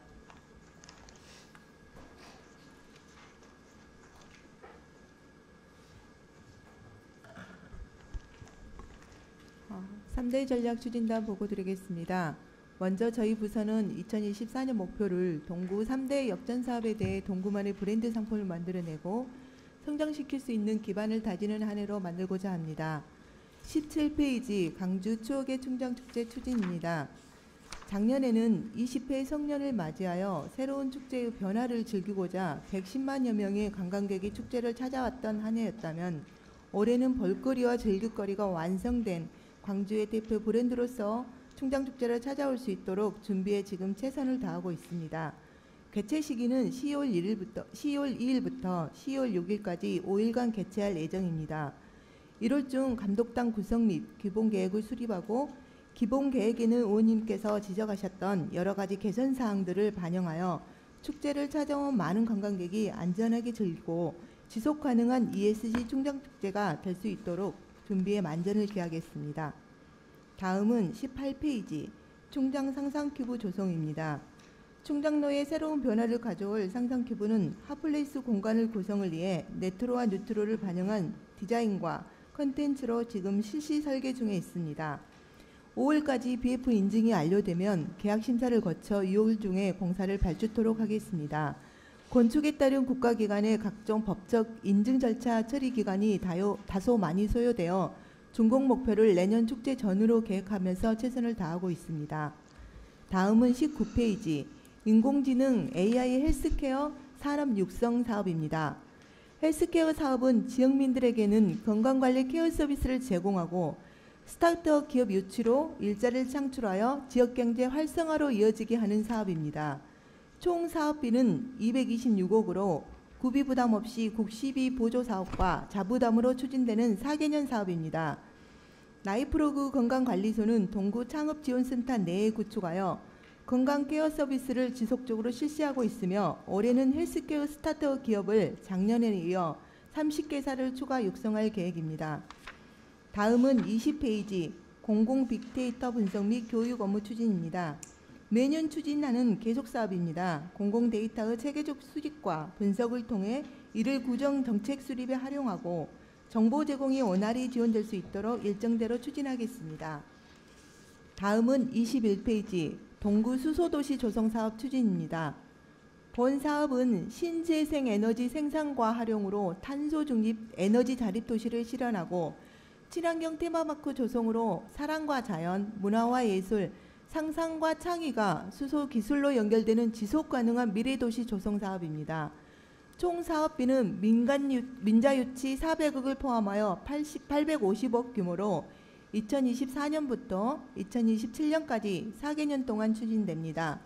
3대 전략 추진단 보고 드리겠습니다. 먼저 저희 부서는 2024년 목표를 동구 3대 역전 사업에 대해 동구만의 브랜드 상품을 만들어내고 성장시킬 수 있는 기반을 다지는 한 해로 만들고자 합니다. 17페이지 광주 추억의 충장축제 추진입니다. 작년에는 20회 성년을 맞이하여 새로운 축제의 변화를 즐기고자 110만여 명의 관광객이 축제를 찾아왔던 한 해였다면, 올해는 볼거리와 즐길거리가 완성된 광주의 대표 브랜드로서 충장축제를 찾아올 수 있도록 준비에 지금 최선을 다하고 있습니다. 개최 시기는 10월 2일부터 10월 6일까지 5일간 개최할 예정입니다. 1월 중 감독단 구성 및 기본계획을 수립하고, 기본계획에는 의원님께서 지적하셨던 여러 가지 개선 사항들을 반영하여 축제를 찾아온 많은 관광객이 안전하게 즐기고 지속 가능한 ESG 충장축제가 될 수 있도록 준비에 만전을 기하겠습니다. 다음은 18페이지 충장 상상큐브 조성입니다. 충장로의 새로운 변화를 가져올 상상큐브는 핫플레이스 공간을 구성을 위해 네트로와 뉴트로를 반영한 디자인과 컨텐츠로 지금 실시 설계 중에 있습니다. 5월까지 BF 인증이 완료되면 계약 심사를 거쳐 6월 중에 공사를 발주토록 하겠습니다. 건축에 따른 국가기관의 각종 법적 인증 절차 처리 기간이 다소 많이 소요되어 준공 목표를 내년 축제 전후로 계획하면서 최선을 다하고 있습니다. 다음은 19페이지 인공지능 AI 헬스케어 산업 육성 사업입니다. 헬스케어 사업은 지역민들에게는 건강관리 케어 서비스를 제공하고 스타트업 기업 유치로 일자리를 창출하여 지역경제 활성화로 이어지게 하는 사업입니다. 총 사업비는 226억으로 구비 부담 없이 국시비 보조 사업과 자부담으로 추진되는 4개년 사업입니다. 나이프로그 건강관리소는 동구 창업지원센터 내에 구축하여 건강케어 서비스를 지속적으로 실시하고 있으며, 올해는 헬스케어 스타트업 기업을 작년에 이어 30개사를 추가 육성할 계획입니다. 다음은 20페이지 공공 빅데이터 분석 및 교육 업무 추진입니다. 매년 추진하는 계속사업입니다. 공공 데이터의 체계적 수집과 분석을 통해 이를 구정 정책 수립에 활용하고 정보 제공이 원활히 지원될 수 있도록 일정대로 추진하겠습니다. 다음은 21페이지 동구 수소도시 조성사업 추진입니다. 본 사업은 신재생에너지 생산과 활용으로 탄소 중립 에너지 자립 도시를 실현하고 친환경 테마파크 조성으로 사랑과 자연, 문화와 예술, 상상과 창의가 수소 기술로 연결되는 지속 가능한 미래도시 조성 사업입니다. 총 사업비는 민자 유치 400억을 포함하여 850억 규모로 2024년부터 2027년까지 4개년 동안 추진됩니다.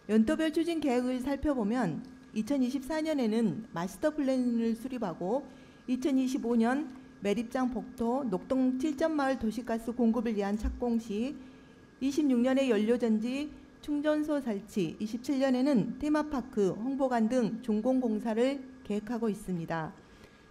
연도별 추진 계획을 살펴보면 2024년에는 마스터 플랜을 수립하고 2025년 매립장 복도 녹동 7점마을 도시가스 공급을 위한 착공 시 26년에 연료전지 충전소 설치, 27년에는 테마파크, 홍보관 등 준공공사를 계획하고 있습니다.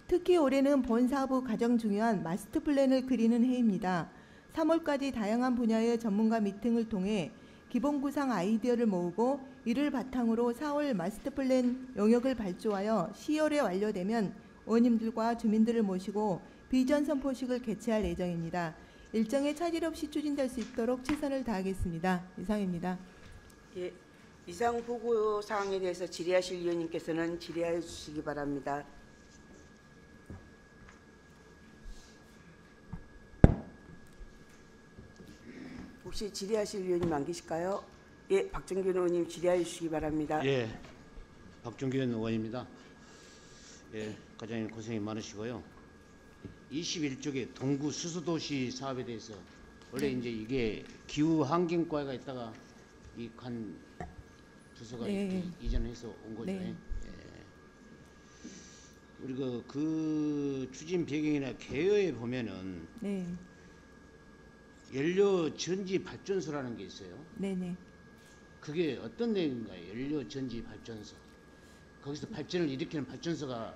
특히 올해는 본 사업의 가장 중요한 마스터 플랜을 그리는 해입니다. 3월까지 다양한 분야의 전문가 미팅을 통해 기본 구상 아이디어를 모으고 이를 바탕으로 4월 마스터 플랜 영역을 발주하여 10월에 완료되면 의원님들과 주민들을 모시고 비전 선포식을 개최할 예정입니다. 일정에 차질 없이 추진될 수 있도록 최선을 다하겠습니다. 이상입니다. 예, 이상 보고 사항에 대해서 질의하실 위원님께서는 질의해 주시기 바랍니다. 혹시 질의하실 위원님 안 계실까요? 예, 박정균 의원님 질의해 주시기 바랍니다. 예, 박정균 의원입니다. 예, 과장님 고생이 많으시고요. 21쪽의 동구 수소도시 사업에 대해서 원래 이제 이게 기후 환경과가 있다가 이 관 부서가 이전해서 온 거죠. 예. 우리 그 추진 배경이나 개요에 보면은 연료 전지 발전소라는 게 있어요. 네네. 그게 어떤 내용인가요? 연료 전지 발전소. 거기서 발전을 일으키는 발전소가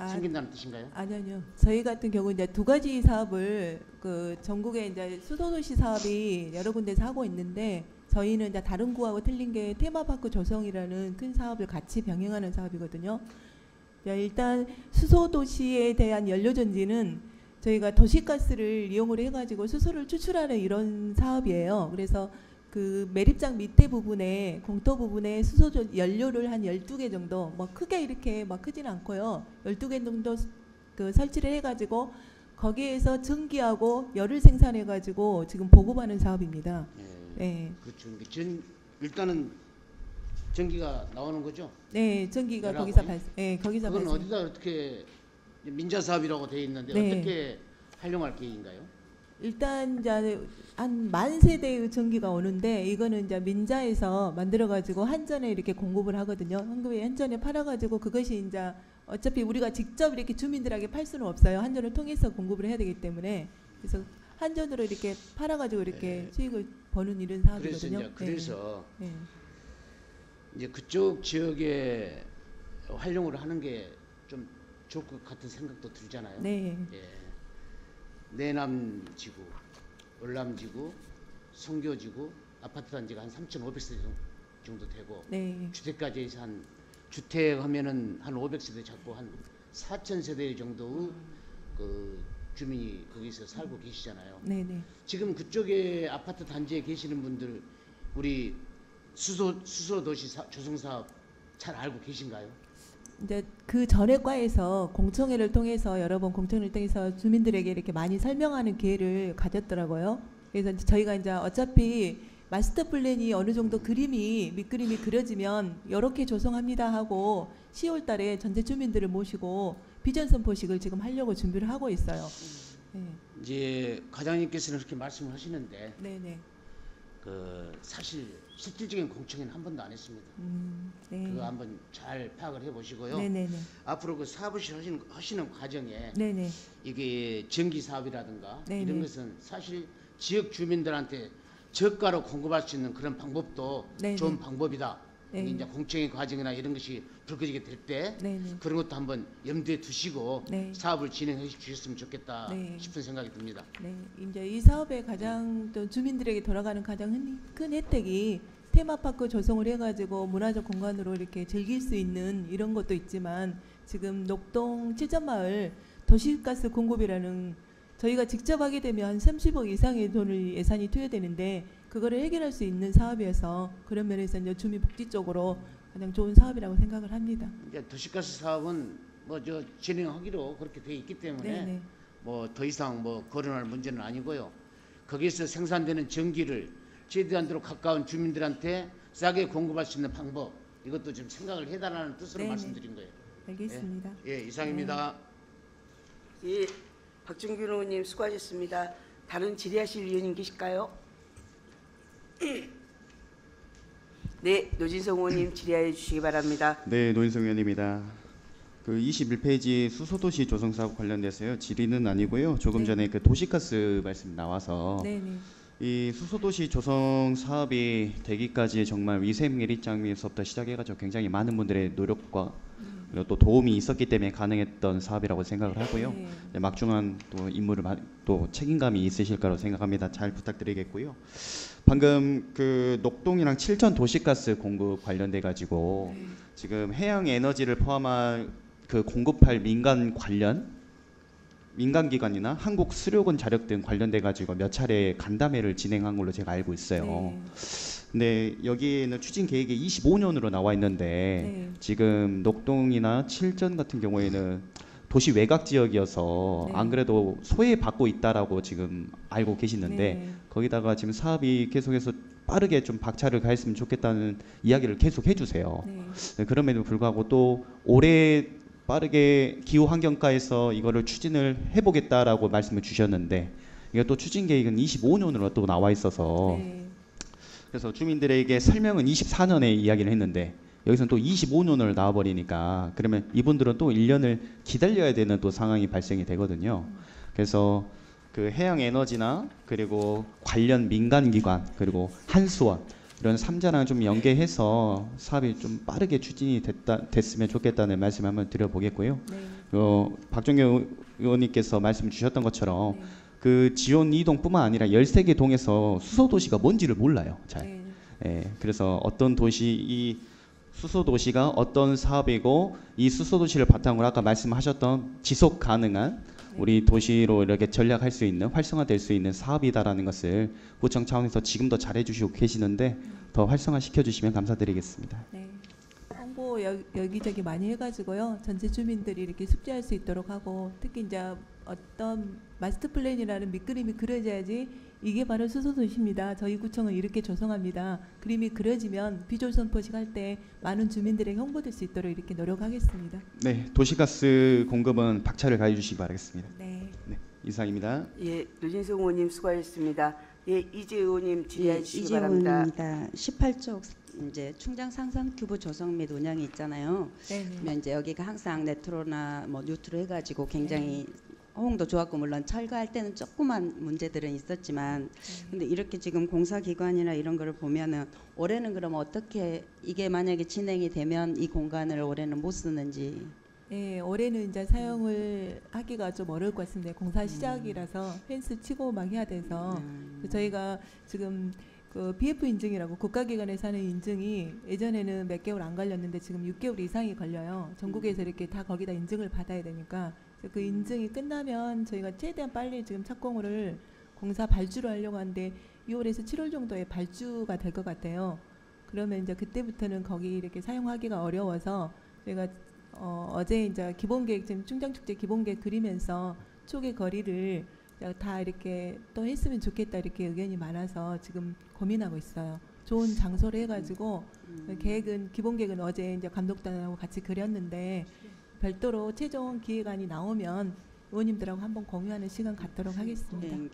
생긴다는 뜻인가요? 아니요. 저희 같은 경우 이제 두 가지 사업을 그 전국에 이제 수소도시 사업이 여러 군데서 하고 있는데 저희는 이제 다른 구하고 틀린 게 테마파크 조성이라는 큰 사업을 같이 병행하는 사업이거든요. 일단 수소도시에 대한 연료전지는 저희가 도시가스를 이용을 해가지고 수소를 추출하는 이런 사업이에요. 그래서 그 매립장 밑에 부분에 공터 부분에 수소 연료를 한 12개 정도 뭐 크게 이렇게 막 크지는 않고요. 12개 정도 그 설치를 해가지고 거기에서 전기하고 열을 생산해가지고 지금 보급하는 사업입니다. 네. 그렇죠. 일단은 전기가 나오는 거죠? 네, 전기가 거기서 거기서 그건 어디다 어떻게 민자 사업이라고 되어 있는데 어떻게 활용할 계획인가요? 일단 이제 한 10,000세대의 전기가 오는데 이거는 이제 민자에서 만들어가지고 한전에 이렇게 공급을 하거든요. 한전에 팔아가지고 그것이 이제 어차피 우리가 직접 이렇게 주민들에게 팔 수는 없어요. 한전을 통해서 공급을 해야 되기 때문에 그래서 한전으로 이렇게 팔아가지고 이렇게 수익을 버는 이런 사업이거든요. 그래서 이제 그쪽 지역에 활용을 하는 게 좀 좋을 것 같은 생각도 들잖아요. 네. 내남지구, 월남지구, 송교지구 아파트 단지가 한 3,500세대 정도 되고 주택까지 해서 한 주택 하면은 한 500세대 잡고 한 4,000세대 정도의 그 주민이 거기서 살고 계시잖아요. 지금 그쪽에 아파트 단지에 계시는 분들 우리 수소도시 조성 사업 잘 알고 계신가요? 이제 그 전에 과에서 공청회를 통해서 여러 번 공청회를 통해서 주민들에게 이렇게 많이 설명하는 기회를 가졌더라고요. 그래서 이제 저희가 이제 어차피 마스터 플랜이 어느 정도 밑그림이 그려지면 이렇게 조성합니다 하고 10월 달에 전체 주민들을 모시고 비전 선포식을 지금 하려고 준비를 하고 있어요. 이제 과장님께서는 그렇게 말씀을 하시는데 네네. 그 사실 실질적인 공청회는 한 번도 안 했습니다. 그거 한번 잘 파악을 해보시고요. 앞으로 그 사업을 하시는 과정에 이게 전기 사업이라든가 이런 것은 사실 지역 주민들한테 저가로 공급할 수 있는 그런 방법도 좋은 방법이다. 이제 공청회 과정이나 이런 것이 불거지게 될 때 그런 것도 한번 염두에 두시고 사업을 진행해 주셨으면 좋겠다 싶은 생각이 듭니다. 이제 이 사업의 가장 또 주민들에게 돌아가는 가장 큰 혜택이 테마파크 조성을 해가지고 문화적 공간으로 이렇게 즐길 수 있는 이런 것도 있지만 지금 녹동 7점마을 도시가스 공급이라는 저희가 직접 하게 되면 한 30억 이상의 돈을 예산이 투여되는데 그거를 해결할 수 있는 사업이어서 그런 면에서 이제 주민 복지 쪽으로 가장 좋은 사업이라고 생각을 합니다. 이제 도시가스 사업은 뭐 저 진행하기로 그렇게 돼 있기 때문에 네네. 뭐 더 이상 뭐 거론할 문제는 아니고요. 거기에서 생산되는 전기를 최대한대로 가까운 주민들한테 싸게 공급할 수 있는 방법, 이것도 좀 생각을 해달라는 뜻으로 네네. 말씀드린 거예요. 알겠습니다. 예, 이상입니다. 예, 박준균 의원님 수고하셨습니다. 다른 질의하실 의원님 계실까요? 네, 노진성 의원님 질의해 주시기 바랍니다. 네, 노인성 의원입니다. 그 21페이지 수소도시 조성사업 관련돼서요. 질의는 아니고요. 조금 네. 전에 그 도시가스 말씀 나와서 네네. 이 수소도시 조성 사업이 되기까지 정말 위생메리장에서부터 시작해가지고 굉장히 많은 분들의 노력과 그리고 또 도움이 있었기 때문에 가능했던 사업이라고 생각을 하고요. 네. 네, 막중한 또 임무를 또 책임감이 있으실 거라고 생각합니다. 잘 부탁드리겠고요. 방금 그 녹동이랑 칠천 도시가스 공급 관련돼 가지고 네. 지금 해양 에너지를 포함한 그 공급할 민간 기관이나 한국 수력원 자력 등 관련돼 가지고 몇 차례 간담회를 진행한 걸로 제가 알고 있어요. 네. 근데 여기에는 추진 계획이 25년으로 나와 있는데 네. 지금 녹동이나 칠전 같은 경우에는 도시 외곽 지역이어서 네. 안 그래도 소외받고 있다라고 지금 알고 계시는데 네. 거기다가 지금 사업이 계속해서 빠르게 좀 박차를 가했으면 좋겠다는 이야기를 계속 해주세요. 네. 네, 그럼에도 불구하고 또 올해 빠르게 기후 환경과에서 이거를 추진을 해보겠다라고 말씀을 주셨는데 이게 또 추진 계획은 25년으로 또 나와 있어서 네. 그래서 주민들에게 설명은 24년에 이야기를 했는데 여기서는 또 25년을 나와버리니까 그러면 이분들은 또 1년을 기다려야 되는 또 상황이 발생이 되거든요. 그래서 그 해양 에너지나 그리고 관련 민간기관 그리고 한수원 이런 3자랑 좀 연계해서 사업이 좀 빠르게 추진이 됐으면 좋겠다는 말씀 한번 드려보겠고요. 네. 박종경 의원님께서 말씀 주셨던 것처럼 네. 그 지원 2동뿐만 아니라 13개 동에서 수소도시가 뭔지를 몰라요. 잘. 네. 예, 그래서 어떤 도시 이 수소도시가 어떤 사업이고 이 수소도시를 바탕으로 아까 말씀하셨던 지속 가능한 우리 도시로 이렇게 전략할 수 있는 활성화될 수 있는 사업이다라는 것을 구청 차원에서 지금도 잘해주시고 계시는데 더 활성화시켜 주시면 감사드리겠습니다. 네. 홍보 여기저기 많이 해가지고요. 전체 주민들이 이렇게 숙지할 수 있도록 하고 특히 이제 어떤 마스터 플랜이라는 밑그림이 그려져야지 이게 바로 수소도시입니다. 저희 구청은 이렇게 조성합니다. 그림이 그려지면 비주얼 선포식 할 때 많은 주민들에게 홍보될 수 있도록 이렇게 노력하겠습니다. 네, 도시가스 공급은 박차를 가해 주시기 바라겠습니다. 네. 네, 이상입니다. 예, 노진성 의원님 수고하셨습니다. 예, 이재 의원님 질의해 예, 주시기 바랍니다. 이재훈입니다. 18쪽 이제 충장 상상 큐브 조성 및 운영이 있잖아요. 네. 그러면 이제 여기가 항상 네트로나 뭐 뉴트로 해가지고 굉장히 호응도 좋았고 물론 철거할 때는 조그만 문제들은 있었지만 근데 이렇게 지금 공사기관이나 이런 거를 보면은 올해는 그럼 어떻게 이게 만약에 진행이 되면 이 공간을 올해는 못 쓰는지. 예, 올해는 이제 사용을 하기가 좀 어려울 것 같습니다. 공사 시작이라서 펜스 치고 막 해야 돼서 저희가 지금 그 BF 인증이라고 국가기관에서 하는 인증이 예전에는 몇 개월 안 걸렸는데 지금 6개월 이상이 걸려요. 전국에서 이렇게 다 거기다 인증을 받아야 되니까 그 인증이 끝나면 저희가 최대한 빨리 지금 착공을 공사 발주를 하려고 하는데 6월에서 7월 정도에 발주가 될 것 같아요. 그러면 이제 그때부터는 거기 이렇게 사용하기가 어려워서 저희가 어제 이제 기본계획 지금 충장축제 기본계획 그리면서 초기 거리를 다 이렇게 또 했으면 좋겠다 이렇게 의견이 많아서 지금 고민하고 있어요. 좋은 장소를 해가지고 계획은 기본 계획은 어제 이제 감독단하고 같이 그렸는데 별도로 최종 기획안이 나오면 의원님들하고 한번 공유하는 시간 갖도록 하겠습니다. 네,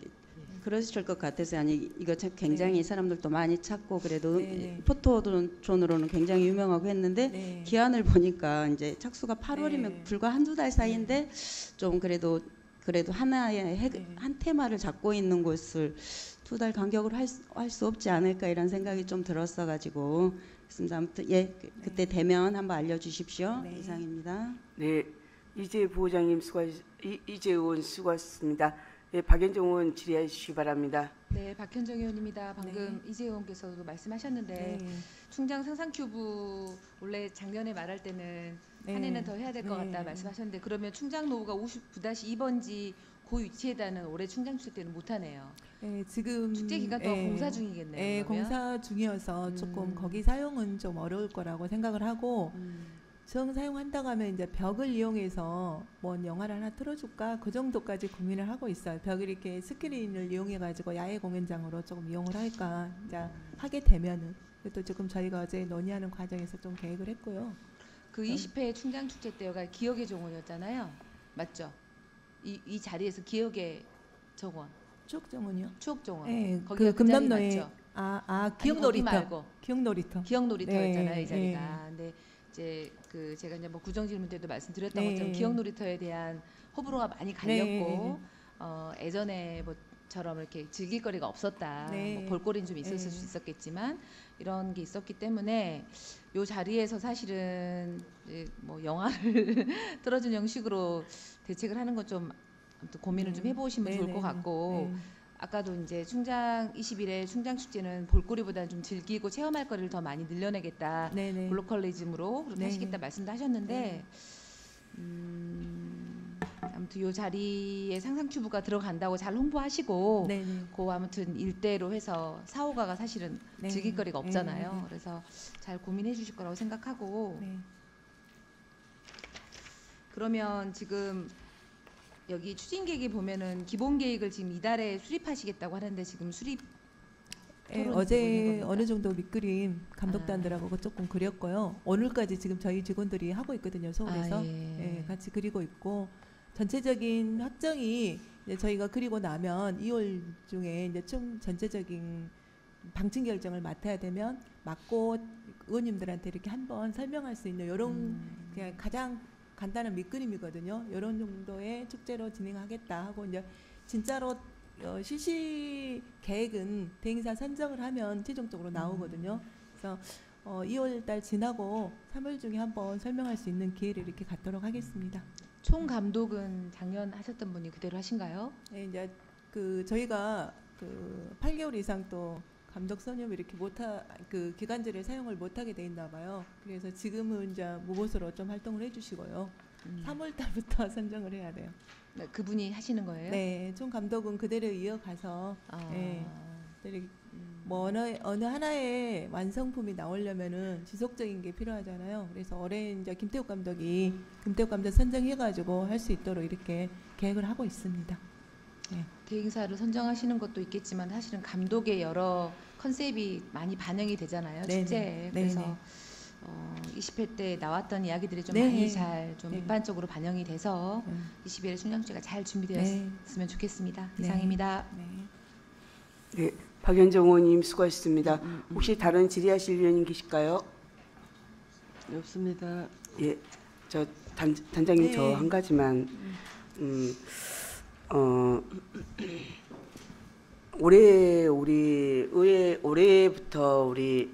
그러실 것 같아서 아니 이거 참 굉장히 사람들도 많이 찾고 그래도 네. 포토존으로는 굉장히 유명하고 했는데 네. 기한을 보니까 이제 착수가 8월이면 네. 불과 한두 달 사이인데 좀 그래도 하나의 한 테마를 잡고 있는 곳을 2달 간격으로 할 수 없지 않을까 이런 생각이 좀 들었어가지고 그래서 아무튼 예 그때 되면 한번 알려주십시오. 네. 이상입니다. 네, 이재 부호장님 이재 의원 수고하셨습니다. 네, 박연정 의원 질의해 주시기 바랍니다. 네, 박현정 의원입니다. 방금 이재 의원께서도 말씀하셨는데 네. 충장 상상 큐브 원래 작년에 말할 때는 네. 한 해는 더 해야 될 것 네. 같다 말씀하셨는데 그러면 충장 노후가 59-2번지 그 위치에다는 올해 충장축제 때는 못하네요. 예, 지금 축제 기간 동안 공사 중이겠네요. 예, 그러면? 공사 중이어서 조금 거기 사용은 좀 어려울 거라고 생각을 하고 정 사용한다고 하면 이제 벽을 이용해서 뭐 영화를 하나 틀어줄까 그 정도까지 고민을 하고 있어요. 벽을 이렇게 스크린을 이용해가지고 야외 공연장으로 조금 이용을 할까 이제 하게 되면은 또 지금 저희가 어제 논의하는 과정에서 좀 계획을 했고요. 그 20회 충장축제 때가 기억의 정원이었잖아요. 맞죠? 이 자리에서 기억의 정원. 추억정원이요? 추억정원. 네, 거기가 그 금남로에 맞죠? 기억놀이터. 말고 기억놀이터. 기억놀이터였잖아요, 네, 이 자리가. 근데 이제 그 제가 이제 뭐 구정질문 때도 말씀드렸던 네. 것처럼 기억놀이터에 대한 호불호가 많이 갈렸고 예전에 뭐처럼 이렇게 즐길 거리가 없었다. 네. 뭐 볼거리는 좀 있었을 수 있었겠지만 이런 게 있었기 때문에 이 자리에서 사실은 이제 뭐 영화를 틀어준 형식으로 대책을 하는 건 좀 아무튼 고민을 좀 해보시면 좋을 것 같고. 아까도 이제 충장 20일에 충장축제는 볼거리보다는 좀 즐기고 체험할 거리를 더 많이 늘려내겠다. 글로컬리즘으로 그렇게 하시겠다 말씀도 하셨는데 아무튼 이 자리에 상상큐브가 들어간다고 잘 홍보하시고 그 아무튼 일대로 해서 4, 5가가 사실은 즐길 거리가 없잖아요. 그래서 잘 고민해 주실 거라고 생각하고 그러면 지금 여기 추진 계획에 보면은 기본 계획을 지금 이달에 수립하시겠다고 하는데 지금 수립 어제 어느 정도 밑그림 감독단들하고 조금 그렸고요. 오늘까지 지금 저희 직원들이 하고 있거든요. 서울에서 같이 그리고 있고 전체적인 확정이 이제 저희가 그리고 나면 2월 중에 이제 총 전체적인 방침 결정을 맡아야 되면 맡고 의원님들한테 이렇게 한번 설명할 수 있는 이런 그냥 가장 간단한 밑그림이거든요. 이런 정도의 축제로 진행하겠다 하고 이제 진짜로 실시 계획은 대행사 선정을 하면 최종적으로 나오거든요. 그래서 2월 달 지나고 3월 중에 한번 설명할 수 있는 기회를 이렇게 갖도록 하겠습니다. 총 감독은 작년 하셨던 분이 그대로 하신가요? 네, 이제 그 저희가 그 8개월 이상 또 감독 선임 이렇게 그 기간제를 사용을 못하게 돼 있나 봐요. 그래서 지금은 이제 무보수로 좀 활동을 해주시고요. 3월 달부터 선정을 해야 돼요. 네, 그분이 하시는 거예요? 네, 총 감독은 그대로 이어가서 뭐 어느 하나의 완성품이 나오려면은 지속적인 게 필요하잖아요. 그래서 올해 이제 김태욱 감독 선정해가지고 할 수 있도록 이렇게 계획을 하고 있습니다. 대행사를 선정하시는 것도 있겠지만 사실은 감독의 여러 컨셉이 많이 반영이 되잖아요. 축제에. 그래서 20회 때 나왔던 이야기들이 좀 많이 잘 좀 일반적으로 반영이 돼서 20일에 충장축제가 잘 준비되었으면 좋겠습니다. 이상입니다. 네, 박연정 의원님 수고하셨습니다. 혹시 다른 질의하실 의원님 계실까요? 없습니다. 예, 저 단장님 저 한 가지만 올해부터 우리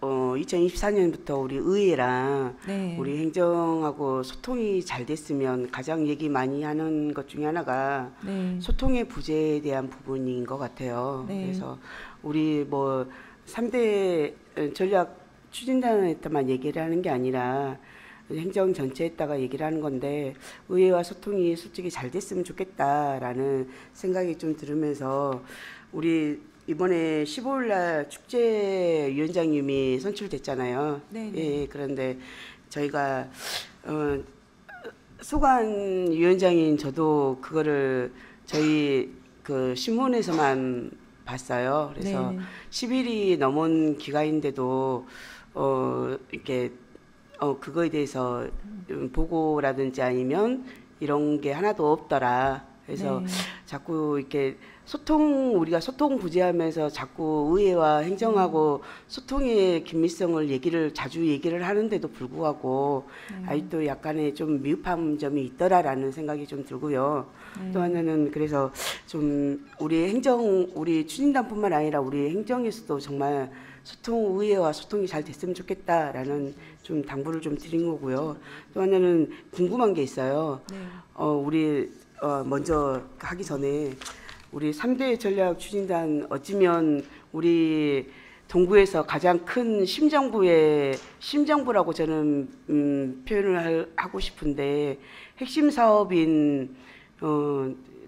2024년부터 우리 의회랑 우리 행정하고 소통이 잘 됐으면 가장 얘기 많이 하는 것 중에 하나가 소통의 부재에 대한 부분인 것 같아요. 그래서 우리 뭐 3대 전략 추진단에다만 얘기를 하는 게 아니라 행정 전체에다가 얘기를 하는 건데 의회와 소통이 솔직히 잘 됐으면 좋겠다라는 생각이 좀 들으면서 우리 이번에 15일 날 축제위원장님이 선출됐잖아요. 예, 그런데 저희가 소관 위원장인 저도 그거를 저희 그 신문에서만 봤어요. 그래서 10일이 넘은 기간인데도 이렇게 그거에 대해서 보고라든지 아니면 이런 게 하나도 없더라. 그래서 자꾸 이렇게 우리가 소통 부재하면서 자꾸 의회와 행정하고 소통의 긴밀성을 자주 얘기를 하는데도 불구하고 아직도 약간의 좀 미흡한 점이 있더라라는 생각이 좀 들고요. 또 하나는 그래서 좀 우리 추진단뿐만 아니라 우리 행정에서도 정말 의회와 소통이 잘 됐으면 좋겠다라는 좀 당부를 좀 드린 거고요. 또 하나는 궁금한 게 있어요. 우리 먼저 하기 전에 우리 3대 전략 추진단 어찌면 우리 동구에서 가장 큰 심정부라고 저는 표현을 하고 싶은데 핵심 사업인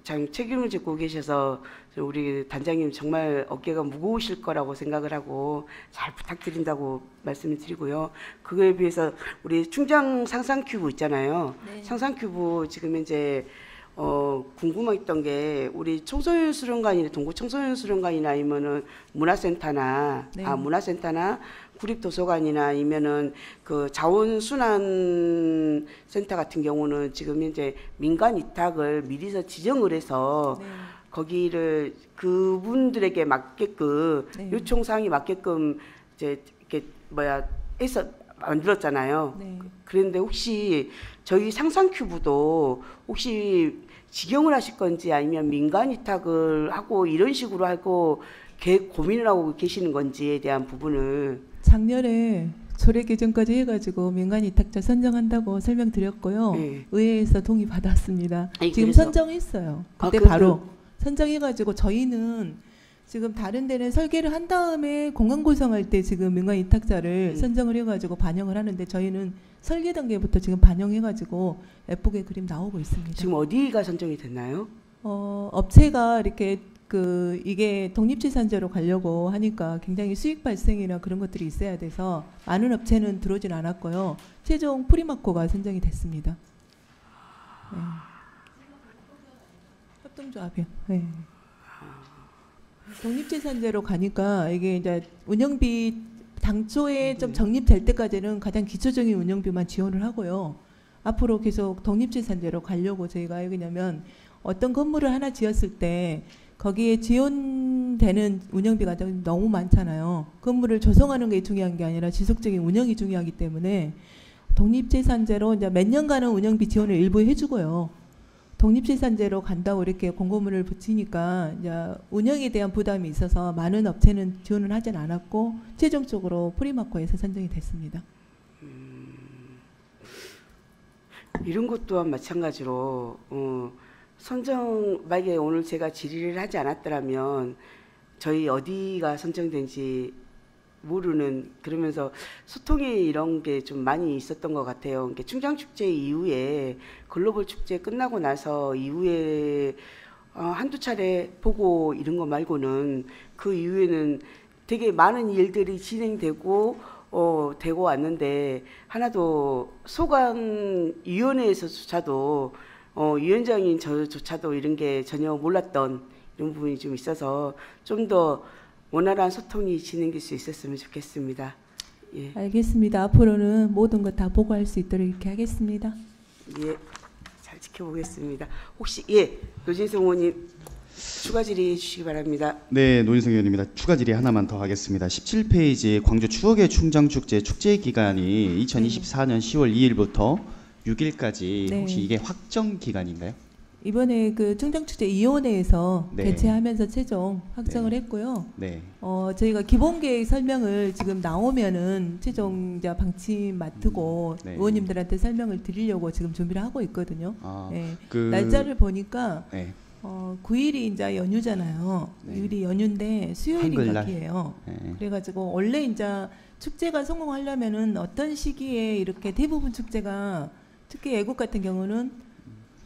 참 책임을 짓고 계셔서 우리 단장님 정말 어깨가 무거우실 거라고 생각을 하고 잘 부탁드린다고 말씀을 드리고요. 그거에 비해서 우리 충장 상상 큐브 있잖아요. 네. 상상 큐브 지금 이제 궁금했던 게 우리 청소년 수련관이나 동구 청소년 수련관이나 아니면은 문화센터나 네. 문화센터나 구립도서관이나 아니면은 그 자원순환 센터 같은 경우는 지금 이제 민간 위탁을 미리서 지정을 해서 네. 거기를 그분들에게 맞게끔 네. 요청 사항이 맞게끔 이제 이렇게 해서 만들었잖아요. 네. 그런데 혹시 저희 상상 큐브도 혹시 직영을 하실 건지 아니면 민간 위탁을 하고 이런 식으로 하고 고민을 하고 계시는 건지에 대한 부분을 작년에 조례 개정까지 해가지고 민간 위탁자 선정한다고 설명드렸고요. 네. 의회에서 동의 받았습니다. 아니, 지금 그래서- 선정했어요. 그때 그래도- 바로 선정해가지고 저희는 지금 다른 데는 설계를 한 다음에 공간 구성할 때 지금 민간 위탁자를 선정을 해가지고 반영을 하는데 저희는 설계 단계부터 지금 반영해가지고 예쁘게 그림 나오고 있습니다. 지금 어디가 선정이 됐나요? 업체가 이렇게 이게 독립재산제로 가려고 하니까 굉장히 수익 발생이나 그런 것들이 있어야 돼서 많은 업체는 들어오진 않았고요. 최종 프리마코가 선정이 됐습니다. 네. 협동조합이요. 네. 독립재산제로 가니까 이게 이제 운영비 당초에 좀 적립될 때까지는 가장 기초적인 운영비만 지원을 하고요. 앞으로 계속 독립재산제로 가려고 저희가 왜냐면 어떤 건물을 하나 지었을 때 거기에 지원되는 운영비가 너무 많잖아요. 건물을 조성하는 게 중요한 게 아니라 지속적인 운영이 중요하기 때문에 독립재산제로 이제 몇 년간은 운영비 지원을 일부 해주고요. 독립재산제로 간다고 이렇게 공고문을 붙이니까 이제 운영에 대한 부담이 있어서 많은 업체는 지원을 하진 않았고 최종적으로 프리마코에서 선정이 됐습니다. 이런 것 또한 마찬가지로 만약에 오늘 제가 질의를 하지 않았더라면 저희 어디가 선정된지 모르는 그러면서 소통이 이런 게 좀 많이 있었던 것 같아요. 충장축제 이후에 글로벌 축제 끝나고 나서 이후에 한두 차례 보고 이런 거 말고는 그 이후에는 되게 많은 일들이 진행되고 되고 왔는데 하나도 소관위원회에서조차도 위원장인 저조차도 이런 게 전혀 몰랐던 이런 부분이 좀 있어서 좀 더 원활한 소통이 진행될 수 있었으면 좋겠습니다. 예. 알겠습니다. 앞으로는 모든 것 다 보고할 수 있도록 이렇게 하겠습니다. 예, 잘 지켜보겠습니다. 혹시 노진성 의원님 추가 질의해 주시기 바랍니다. 네, 노인성 의원입니다. 추가 질의 하나만 더 하겠습니다. 17페이지 광주 추억의 충장축제 축제 기간이 2024년 10월 2일부터 6일까지 네. 혹시 이게 확정 기간인가요? 이번에 그 충장축제위원회에서 네. 개최하면서 최종 확정을 했고요. 네. 저희가 기본계획 설명을 지금 나오면은 최종 이제 방침 맡고 네. 의원님들한테 설명을 드리려고 지금 준비를 하고 있거든요. 아, 네. 그 날짜를 보니까 네. 9일이 이제 연휴잖아요. 네. 9일이 연휴인데 수요일이 한글날. 각이에요. 네. 그래가지고 원래 이제 축제가 성공하려면은 어떤 시기에 이렇게 대부분 축제가 특히 애국 같은 경우는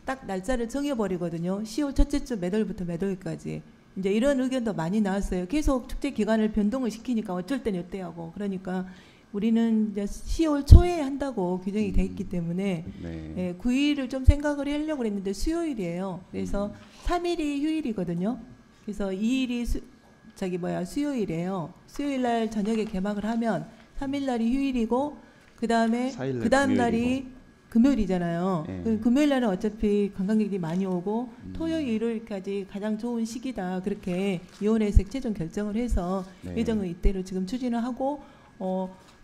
딱 날짜를 정해버리거든요. 10월 첫째 주 몇 월부터 몇 월까지. 이제 이런 의견도 많이 나왔어요. 계속 축제 기간을 변동을 시키니까 어쩔 땐 이때 하고. 그러니까 우리는 이제 10월 초에 한다고 규정이 돼 있기 때문에 네. 9일을 좀 생각을 하려고 했는데 수요일이에요. 그래서 3일이 휴일이거든요. 그래서 2일이 수요일이에요. 수요일 날 저녁에 개막을 하면 3일 날이 휴일이고 그 다음 날이 금요일이잖아요. 네. 금요일 날은 어차피 관광객들이 많이 오고 토요일 일요일까지 가장 좋은 시기다. 그렇게 위원회에서 최종 결정을 해서 네. 예정을 이때로 지금 추진을 하고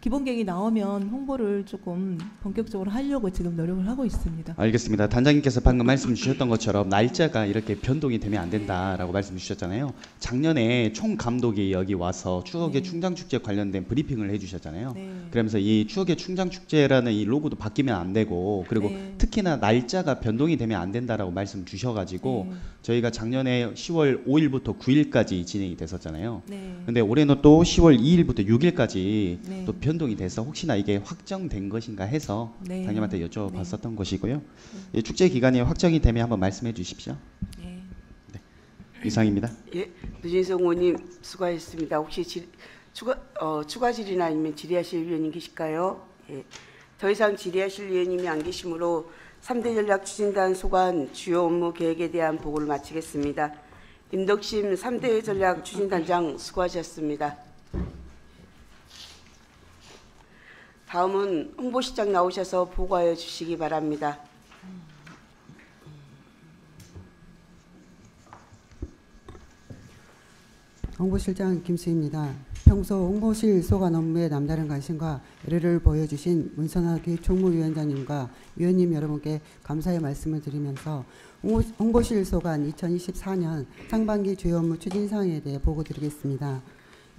기본계획이 나오면 홍보를 조금 본격적으로 하려고 지금 노력을 하고 있습니다. 알겠습니다. 단장님께서 방금 말씀 주셨던 것처럼 날짜가 이렇게 변동이 되면 안 된다라고 말씀 주셨잖아요. 작년에 총감독이 여기 와서 추억의 충장축제 관련된 브리핑을 해주셨잖아요. 네. 그러면서 이 추억의 충장축제라는 이 로고도 바뀌면 안 되고 그리고 네. 특히나 날짜가 변동이 되면 안 된다라고 말씀 주셔가지고 네. 저희가 작년에 10월 5일부터 9일까지 진행이 됐었잖아요. 네. 근데 올해는 또 10월 2일부터 6일까지 네. 또 변동이 돼서 혹시나 이게 확정된 것인가 해서 네. 당님한테 여쭤봤었던 것이고요. 이 축제 기간이 확정이 되면 한번 말씀해 주십시오. 네. 이상입니다. 예, 노진성 의원님 수고하셨습니다. 혹시 추가 질의나 아니면 질의하실 위원님 계실까요? 예, 더 이상 질의하실 위원님이 안 계시므로 3대 전략 추진단 소관 주요 업무 계획에 대한 보고를 마치겠습니다. 임덕심 3대 전략 추진단장 수고하셨습니다. 다음은 홍보실장 나오셔서 보고하여 주시기 바랍니다. 홍보실장 김수희입니다. 평소 홍보실 소관 업무에 남다른 관심과 애를 보여주신 문선화 기획총무위원장님과 위원님 여러분께 감사의 말씀을 드리면서 홍보실 소관 2024년 상반기 주요 업무 추진사항에 대해 보고드리겠습니다.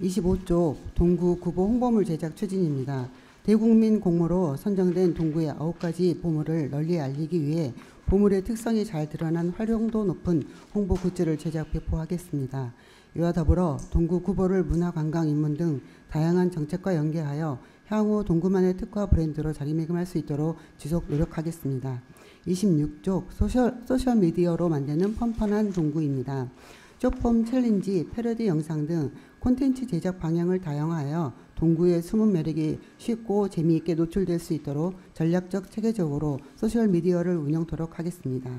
25조 동구 구보 홍보물 제작 추진입니다. 대국민 공모로 선정된 동구의 9가지 보물을 널리 알리기 위해 보물의 특성이 잘 드러난 활용도 높은 홍보 굿즈를 제작 배포하겠습니다. 이와 더불어 동구 구보를 문화, 관광, 인문 등 다양한 정책과 연계하여 향후 동구만의 특화 브랜드로 자리매김할 수 있도록 지속 노력하겠습니다. 26조 소셜미디어로 만드는 펀펀한 동구입니다. 쇼폼 챌린지, 패러디 영상 등 콘텐츠 제작 방향을 다양화하여 동구의 숨은 매력이 쉽고 재미있게 노출될 수 있도록 전략적 체계적으로 소셜미디어를 운영토록 하겠습니다.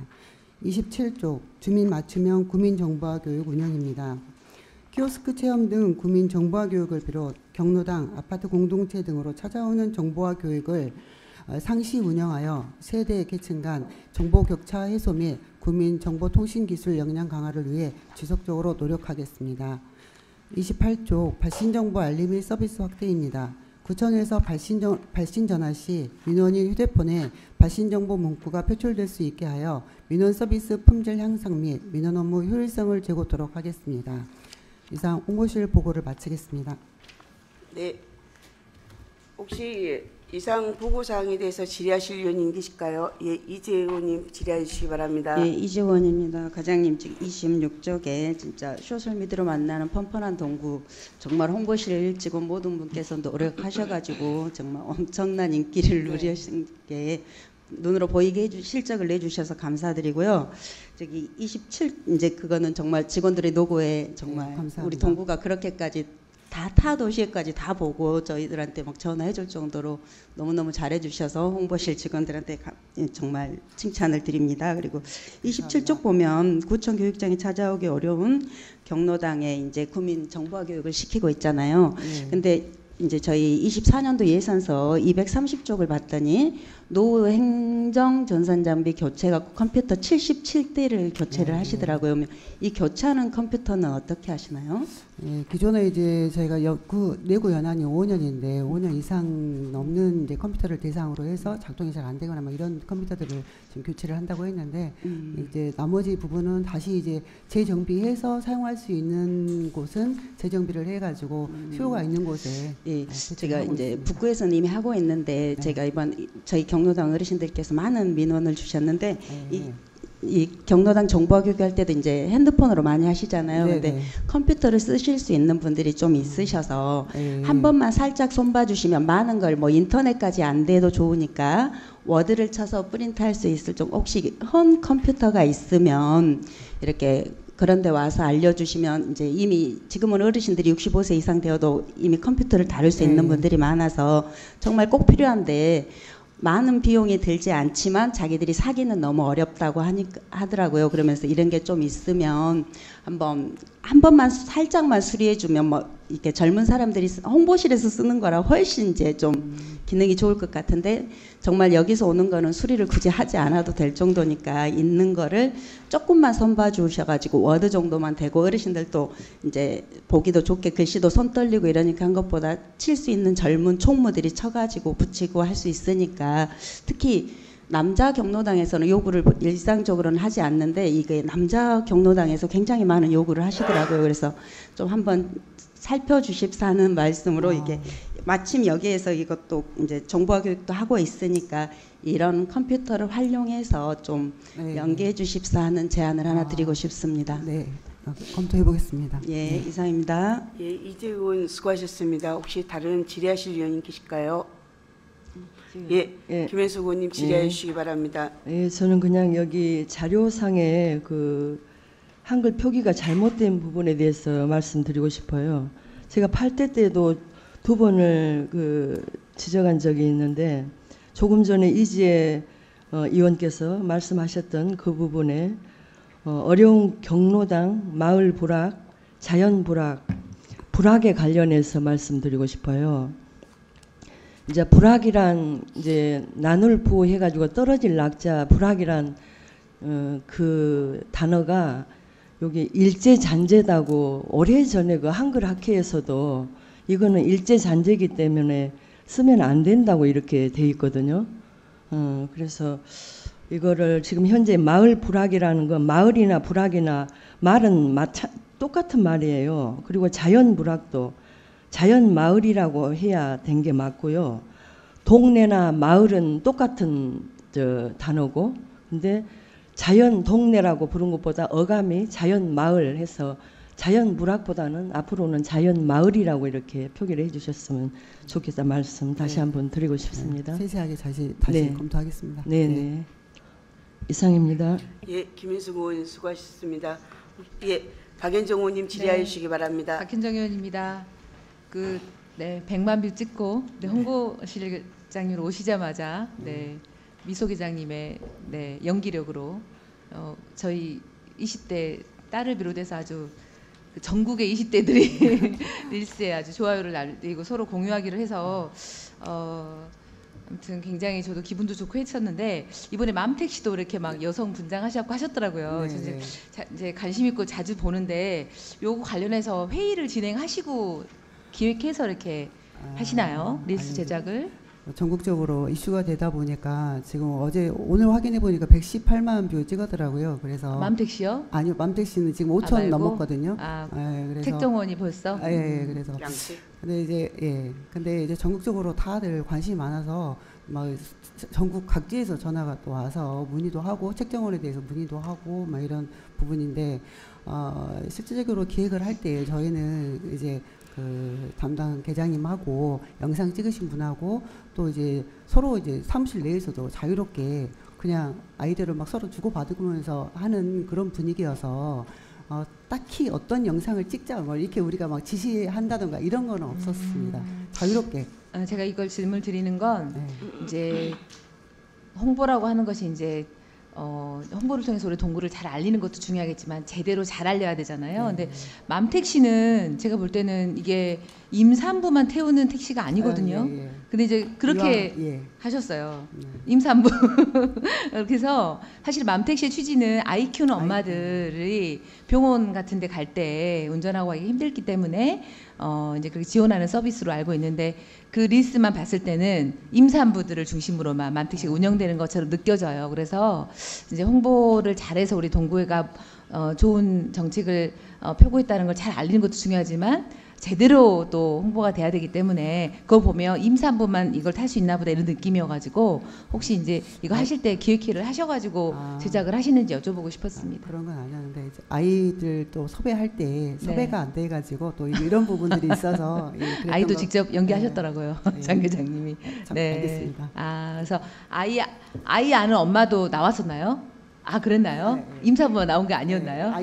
27조 주민 맞춤형 구민정보화 교육 운영입니다. 키오스크 체험 등 구민 정보화 교육을 비롯 경로당, 아파트 공동체 등으로 찾아오는 정보화 교육을 상시 운영하여 세대 계층 간 정보 격차 해소 및 구민 정보통신기술 역량 강화를 위해 지속적으로 노력하겠습니다. 28조 발신정보 알림 및 서비스 확대입니다. 구청에서 발신 전화 시 민원인 휴대폰에 발신정보 문구가 표출될 수 있게 하여 민원 서비스 품질 향상 및 민원 업무 효율성을 제고토록 하겠습니다. 이상 홍보실 보고를 마치겠습니다. 네. 혹시 이상 보고사항에 대해서 질의하실 위원님 계실까요? 예, 이재호 의원님 질의해 주시기 바랍니다. 예, 이재호 의원입니다. 과장님, 지금 26쪽에 진짜 소셜미디어로 만나는 펀펀한 동구 정말 홍보실 직원 모든 분께서 노력하셔가지고 정말 엄청난 인기를 누리신 게 눈으로 보이게 실적을 내주셔서 감사드리고요. 저기 27 이제 그거는 정말 직원들의 노고에 정말 감사합니다. 우리 동구가 그렇게까지 타 도시에까지 다 보고 저희들한테 막 전화해줄 정도로 너무너무 잘해주셔서 홍보실 직원들한테 정말 칭찬을 드립니다. 그리고 27쪽 보면 구청 교육장에 찾아오기 어려운 경로당에 이제 구민 정보화 교육을 시키고 있잖아요. 근데 이제 저희 24년도 예산서 230쪽을 봤더니 노후 행정 전산 장비 교체가 컴퓨터 77대를 교체를 하시더라고요. 이 교체하는 컴퓨터는 어떻게 하시나요? 예, 기존에 이제 저희가 내구 연한이 5년인데 5년 이상 넘는 이제 컴퓨터를 대상으로 해서 작동이 잘 안 되거나 뭐 이런 컴퓨터들을 지금 교체를 한다고 했는데 이제 나머지 부분은 다시 이제 재정비해서 사용할 수 있는 곳은 재정비를 해가지고 수요가 있는 곳에 예, 제가 이제 있습니다. 북구에서는 이미 하고 있는데 제가 이번 저희 경로당 어르신들께서 많은 민원을 주셨는데 이 경로당 정보화 교육할 때도 이제 핸드폰으로 많이 하시잖아요. 근데 컴퓨터를 쓰실 수 있는 분들이 좀 있으셔서 한 번만 살짝 손봐 주시면 많은 걸 뭐 인터넷까지 안 돼도 좋으니까 워드를 쳐서 프린트할 수 있을 좀 혹시 홈 컴퓨터가 있으면 이렇게 그런데 와서 알려주시면 이제 이미 지금은 어르신들이 65세 이상 되어도 이미 컴퓨터를 다룰 수 있는 분들이 많아서 정말 꼭 필요한데 많은 비용이 들지 않지만 자기들이 사기는 너무 어렵다고 하더라고요. 그러면서 이런 게 좀 있으면 한 번만 살짝만 수리해주면 뭐 이렇게 젊은 사람들이 홍보실에서 쓰는 거라 훨씬 이제 좀 기능이 좋을 것 같은데 정말 여기서 오는 거는 수리를 굳이 하지 않아도 될 정도니까 있는 거를 조금만 선봐 주셔가지고 워드 정도만 되고 어르신들도 이제 보기도 좋게 글씨도 손 떨리고 이러니까 한 것보다 칠 수 있는 젊은 총무들이 쳐가지고 붙이고 할 수 있으니까 특히 남자 경로당에서는 요구를 일상적으로는 하지 않는데 이게 남자 경로당에서 굉장히 많은 요구를 하시더라고요. 그래서 좀 한번 살펴주십사 하는 말씀으로 이게 마침 여기에서 이것도 이제 정보화 교육도 하고 있으니까 이런 컴퓨터를 활용해서 좀 연계해 주십사 하는 제안을 하나 드리고 싶습니다. 네, 검토해 보겠습니다. 예, 이상입니다. 예, 이재훈 수고하셨습니다. 혹시 다른 질의하실 위원님 계실까요? 예, 김현숙 의원님 질의해 주시기 바랍니다. 예, 저는 그냥 여기 자료상에 그 한글 표기가 잘못된 부분에 대해서 말씀드리고 싶어요. 제가 8대 때도 2번을 지적한 적이 있는데 조금 전에 이지혜 의원께서 말씀하셨던 그 부분에 어려운 경로당, 마을 불악, 자연 불악, 불악에 관련해서 말씀드리고 싶어요. 이제 불악이란 이제 나눌부 해가지고 떨어질 낙자 불악이란 그 단어가 여기 일제잔재다고 오래전에 그 한글 학회에서도 이거는 일제잔재이기 때문에 쓰면 안 된다고 이렇게 돼 있거든요. 그래서 이거를 지금 현재 마을 불악이라는 건 마을이나 불악이나 말은 똑같은 말이에요. 그리고 자연 불악도 자연 마을이라고 해야 된 게 맞고요. 동네나 마을은 똑같은 단어고, 근데 자연 동네라고 부른 것보다 어감이 자연 마을 해서 자연 불악보다는 앞으로는 자연 마을이라고 이렇게 표기를 해주셨으면 좋겠다 말씀 다시 한번 드리고 싶습니다. 세세하게 다시 네. 검토하겠습니다. 네네. 이상입니다. 예, 김인숙 의원 수고하셨습니다. 예, 박현정 의원님 질의하여 주시기 바랍니다. 박현정 의원입니다. 네, 100만 뷰 찍고 홍보실장님으로 오시자마자 미소 기장님의 연기력으로 저희 20대 딸을 비롯해서 아주 전국의 20대들이 릴스에 아주 좋아요를 날리고 서로 공유하기로 해서 아무튼 굉장히 저도 기분도 좋고 했었는데 이번에 맘택 씨도 이렇게 막 여성 분장하셨고 하셨더라고요. 이제 관심 있고 자주 보는데 요거 관련해서 회의를 진행하시고 기획해서 이렇게 하시나요? 릴스 제작을? 전국적으로 이슈가 되다 보니까 지금 오늘 확인해 보니까 118만 뷰 찍었더라고요. 그래서 맘택 씨요? 아니요, 맘택 씨는 지금 5천 넘었거든요. 그래서 책정원이 벌써? 그래서 근데 이제 전국적으로 다들 관심이 많아서 막 전국 각지에서 전화가 또 와서 문의도 하고 책정원에 대해서 문의도 하고 막 이런 부분인데 실질적으로 기획을 할 때 저희는 이제 담당 계장님하고 영상 찍으신 분하고 또 이제 서로 이제 사무실 내에서도 자유롭게 그냥 아이디어를 막 서로 주고받으면서 하는 그런 분위기여서 딱히 어떤 영상을 찍자 뭐 이렇게 우리가 막 지시한다던가 이런 거는 없었습니다. 자유롭게. 제가 이걸 질문 드리는 건 이제 홍보라고 하는 것이 이제 홍보를 통해서 우리 동구를 잘 알리는 것도 중요하겠지만 제대로 잘 알려야 되잖아요. 근데 맘택 씨는 제가 볼 때는 이게 임산부만 태우는 택시가 아니거든요. 근데 이제 그렇게 하셨어요. 임산부. 그래서 사실 맘택 씨의 취지는 아이 키우는 엄마들이 병원 같은 데 갈 때 운전하고 가기 힘들기 때문에 이제 그렇게 지원하는 서비스로 알고 있는데 그 리스트만 봤을 때는 임산부들을 중심으로만 맘택 씨가 운영되는 것처럼 느껴져요. 그래서 이제 홍보를 잘해서 우리 동구회가 좋은 정책을 펴고 있다는 걸 잘 알리는 것도 중요하지만 제대로 또 홍보가 돼야 되기 때문에 그거 보면 임산부만 이걸 탈 수 있나 보다 이런 느낌이어가지고 혹시 이제 이거 하실 때 기획회를 하셔가지고 제작을 하시는지 여쭤보고 싶었습니다. 그런 건 아니었는데 이제 아이들 또 섭외할 때 섭외가 안 돼가지고 또 이런 부분들이 있어서 아이도 직접 연기하셨더라고요. 장 계장님이. 알겠습니다. 그래서 아이 아는 엄마도 나왔었나요? 그랬나요? 임산부가 나온 게 아니었나요?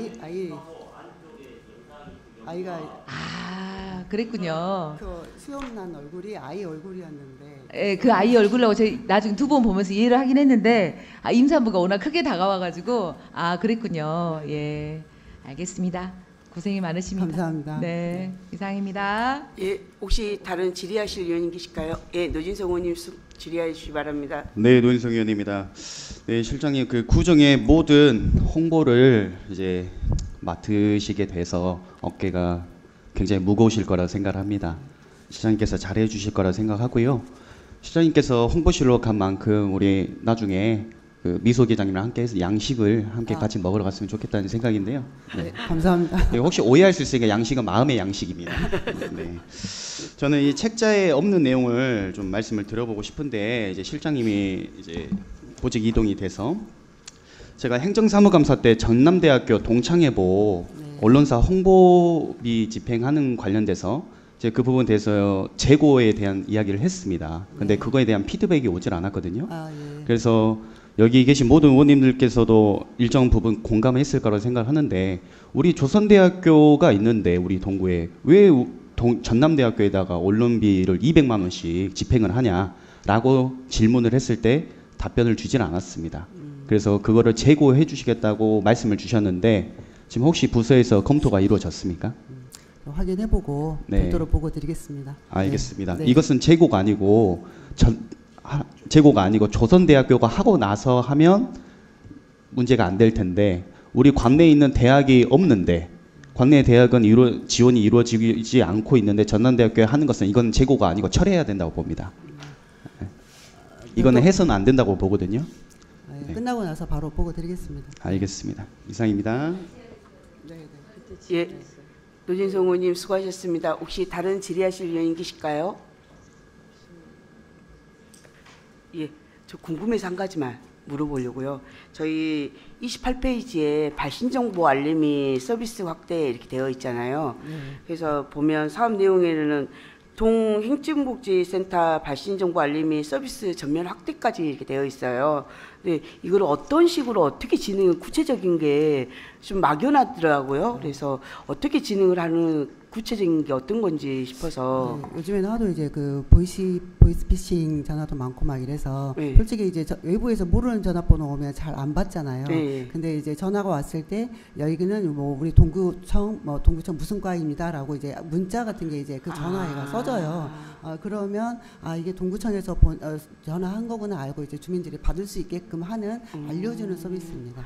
아이가 그랬군요. 그 수염난 얼굴이 아이 얼굴이었는데. 예, 그 아이 얼굴로 저희 나중에 2번 보면서 이해를 하긴 했는데 임산부가 워낙 크게 다가와가지고 그랬군요. 예, 알겠습니다. 고생이 많으십니다. 감사합니다. 네, 이상입니다. 예, 혹시 다른 질의하실 의원님 계실까요? 예, 노진성 의원님 질의해 주시기 바랍니다. 네, 노진성 의원입니다. 네, 실장님 그 구정의 모든 홍보를 이제 맡으시게 돼서 어깨가 굉장히 무거우실 거라 생각합니다. 시장님께서 잘해 주실 거라 생각하고요. 시장님께서 홍보실로 간 만큼 우리 나중에 그 미소 계장님이랑 함께 해서 양식을 함께 같이 먹으러 갔으면 좋겠다는 생각인데요. 네, 감사합니다. 네, 혹시 오해할 수 있으니까 양식은 마음의 양식입니다. 네. 저는 이 책자에 없는 내용을 좀 말씀을 드려보고 싶은데 이제 실장님이 이제 보직 이동이 돼서 제가 행정사무감사 때 전남대학교 동창회보 언론사 홍보비 집행하는 관련돼서 이제 그 부분에 대해서 재고에 대한 이야기를 했습니다. 근데 그거에 대한 피드백이 오질 않았거든요. 그래서 여기 계신 모든 의원님들께서도 일정 부분 공감했을 거라고 생각하는데 우리 조선대학교가 있는데 우리 동구에 왜 전남대학교에다가 언론비를 200만 원씩 집행을 하냐라고 질문을 했을 때 답변을 주진 않았습니다. 그래서 그거를 재고해 주시겠다고 말씀을 주셨는데 지금 혹시 부서에서 검토가 이루어졌습니까? 확인해보고 네. 별도로 보고 드리겠습니다. 알겠습니다. 네. 이것은 재고가 아니고 재고가 아니고 조선대학교가 하고 나서 하면 문제가 안 될 텐데 우리 관내에 있는 대학이 없는데 관내 대학은 지원이 이루어지지 않고 있는데 전남대학교에 하는 것은 이건 재고가 아니고 철회해야 된다고 봅니다. 이거는 해서는 안 된다고 보거든요. 네. 끝나고 나서 바로 보고 드리겠습니다. 알겠습니다. 이상입니다. 예, 노진성 의원님 수고하셨습니다. 혹시 다른 질의하실 의원님 계실까요? 예, 저 궁금해서 한 가지만 물어보려고요. 저희 28페이지에 발신정보 알림이 서비스 확대 이렇게 되어 있잖아요. 그래서 보면 사업 내용에는 동행정복지센터 발신정보 알림이 서비스 전면 확대까지 이렇게 되어 있어요. 근데 이걸 어떤 식으로 어떻게 진행을 구체적인 게 좀 막연하더라고요. 그래서 어떻게 진행을 하는 구체적인 게 어떤 건지 싶어서. 네, 요즘에는 하도 이제 그 보이스피싱 전화도 많고 막 이래서 네. 솔직히 이제 외부에서 모르는 전화번호 오면 잘 안 받잖아요. 네. 근데 이제 전화가 왔을 때 여기는 뭐 우리 동구청 무슨 과입니다라고 이제 문자 같은 게 이제 그 전화에가 써져요. 그러면 이게 동구청에서 전화한 거구나 알고 이제 주민들이 받을 수 있게끔 하는 알려주는 서비스입니다.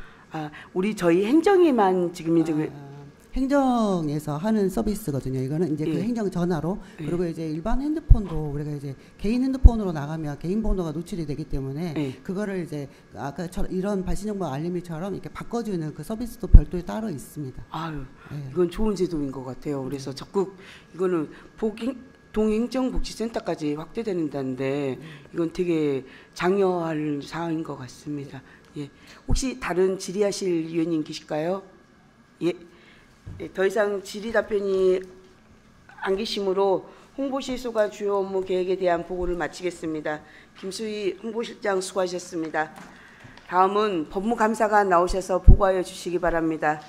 우리 저희 행정에만 지금 이제 행정에서 하는 서비스거든요. 이거는 이제 그 예. 행정 전화로 예. 그리고 이제 일반 핸드폰도 우리가 이제 개인 핸드폰으로 나가면 개인 번호가 노출이 되기 때문에 예. 그거를 이제 아까처럼 이런 발신정보 알림이처럼 이렇게 바꿔주는 그 서비스도 별도에 따로 있습니다. 아유, 예. 이건 좋은 제도인 것 같아요. 그래서 적극 이거는 동행정복지센터까지 확대된다는데 이건 되게 장려할 사항인 것 같습니다. 예, 혹시 다른 질의하실 위원님 계실까요? 예. 네, 더 이상 질의 답변이 안 계시므로 홍보실소가 주요 업무 계획에 대한 보고를 마치겠습니다. 김수희 홍보실장 수고하셨습니다. 다음은 법무감사가 나오셔서 보고하여 주시기 바랍니다.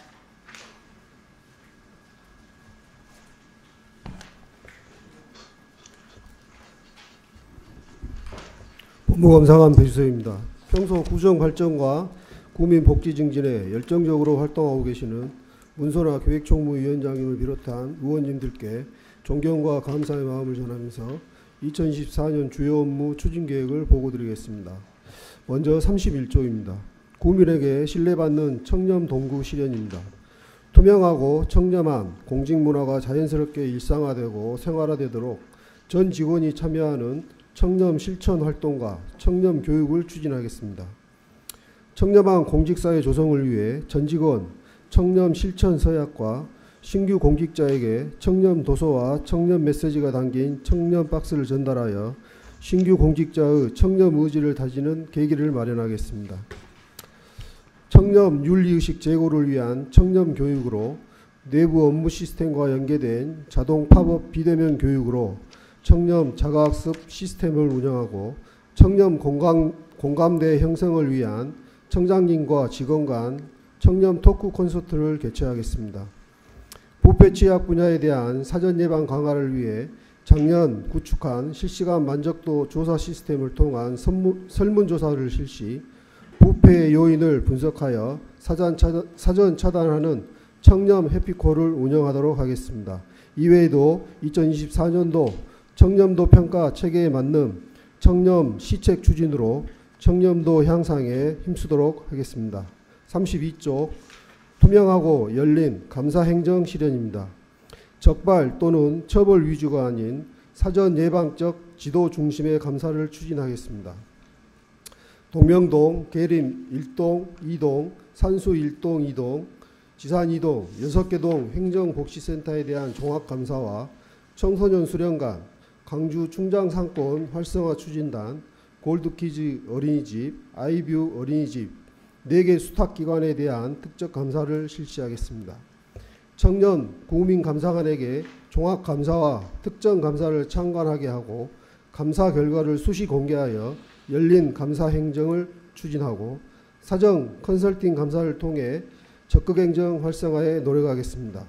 법무감사관 배주서입니다. 평소 구정 발전과 구민 복지 증진에 열정적으로 활동하고 계시는 문선화 교육총무위원장님을 비롯한 의원님들께 존경과 감사의 마음을 전하면서 2024년 주요 업무 추진 계획을 보고드리겠습니다. 먼저 31조입니다. 구민에게 신뢰받는 청렴 동구 실현입니다. 투명하고 청렴한 공직문화가 자연스럽게 일상화되고 생활화되도록 전 직원이 참여하는 청렴 실천 활동과 청렴 교육을 추진하겠습니다. 청렴한 공직사회 조성을 위해 전 직원 청렴 실천 서약과 신규 공직자에게 청렴 도서와 청렴 메시지가 담긴 청렴 박스를 전달하여 신규 공직자의 청렴 의지를 다지는 계기를 마련하겠습니다. 청렴 윤리의식 제고를 위한 청렴 교육으로 내부 업무 시스템과 연계된 자동 팝업 비대면 교육으로 청렴 자가학습 시스템을 운영하고 청렴 공감대 형성을 위한 청장님과 직원 간 청렴 토크 콘서트를 개최하겠습니다. 부패 취약 분야에 대한 사전 예방 강화를 위해 작년 구축한 실시간 만족도 조사 시스템을 통한 설문조사를 실시, 부패 요인을 분석하여 사전 차단하는 청렴 해피콜을 운영하도록 하겠습니다. 이외에도 2024년도 청렴도 평가 체계에 맞는 청렴 시책 추진으로 청렴도 향상에 힘쓰도록 하겠습니다. 32조 투명하고 열린 감사 행정 실현입니다. 적발 또는 처벌 위주가 아닌 사전 예방적 지도 중심의 감사를 추진하겠습니다. 동명동, 계림 1동, 2동, 산수 1동, 2동, 지산 2동, 6개 동 행정복지센터에 대한 종합감사와 청소년 수련관, 광주 충장상권 활성화 추진단, 골드키즈 어린이집, 아이뷰 어린이집 4개 수탁기관에 대한 특적 감사를 실시하겠습니다. 청년 구민감사관에게 종합감사와 특정감사를 창관하게 하고 감사 결과를 수시 공개하여 열린 감사 행정을 추진하고 사정 컨설팅 감사를 통해 적극 행정 활성화에 노력하겠습니다.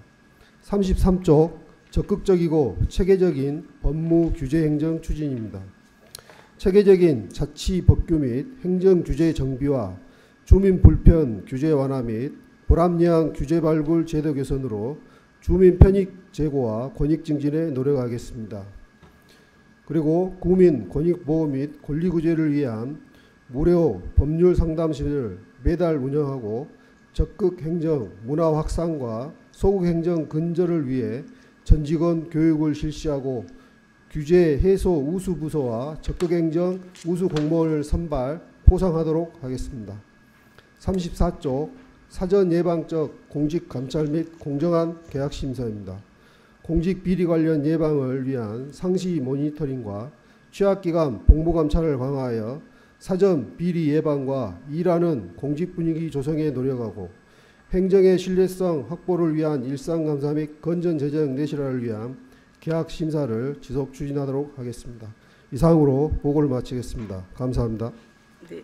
33쪽 적극적이고 체계적인 법무 규제 행정 추진입니다. 체계적인 자치 법규 및 행정 규제 정비와 주민 불편 규제 완화 및 불합리한 규제 발굴 제도 개선으로 주민 편익 제고와 권익 증진에 노력하겠습니다. 그리고 국민 권익 보호 및 권리 구제를 위한 무료 법률 상담실을 매달 운영하고 적극 행정 문화 확산과 소극 행정 근절을 위해 전 직원 교육을 실시하고 규제 해소 우수 부서와 적극 행정 우수 공무원을 선발 포상하도록 하겠습니다. 34쪽 사전 예방적 공직 감찰 및 공정한 계약 심사입니다. 공직 비리 관련 예방을 위한 상시 모니터링과 취약기관 복무 감찰을 강화하여 사전 비리 예방과 일하는 공직 분위기 조성에 노력하고 행정의 신뢰성 확보를 위한 일상감사 및 건전 재정 내실화를 위한 계약 심사를 지속 추진하도록 하겠습니다. 이상으로 보고를 마치겠습니다. 감사합니다. 네,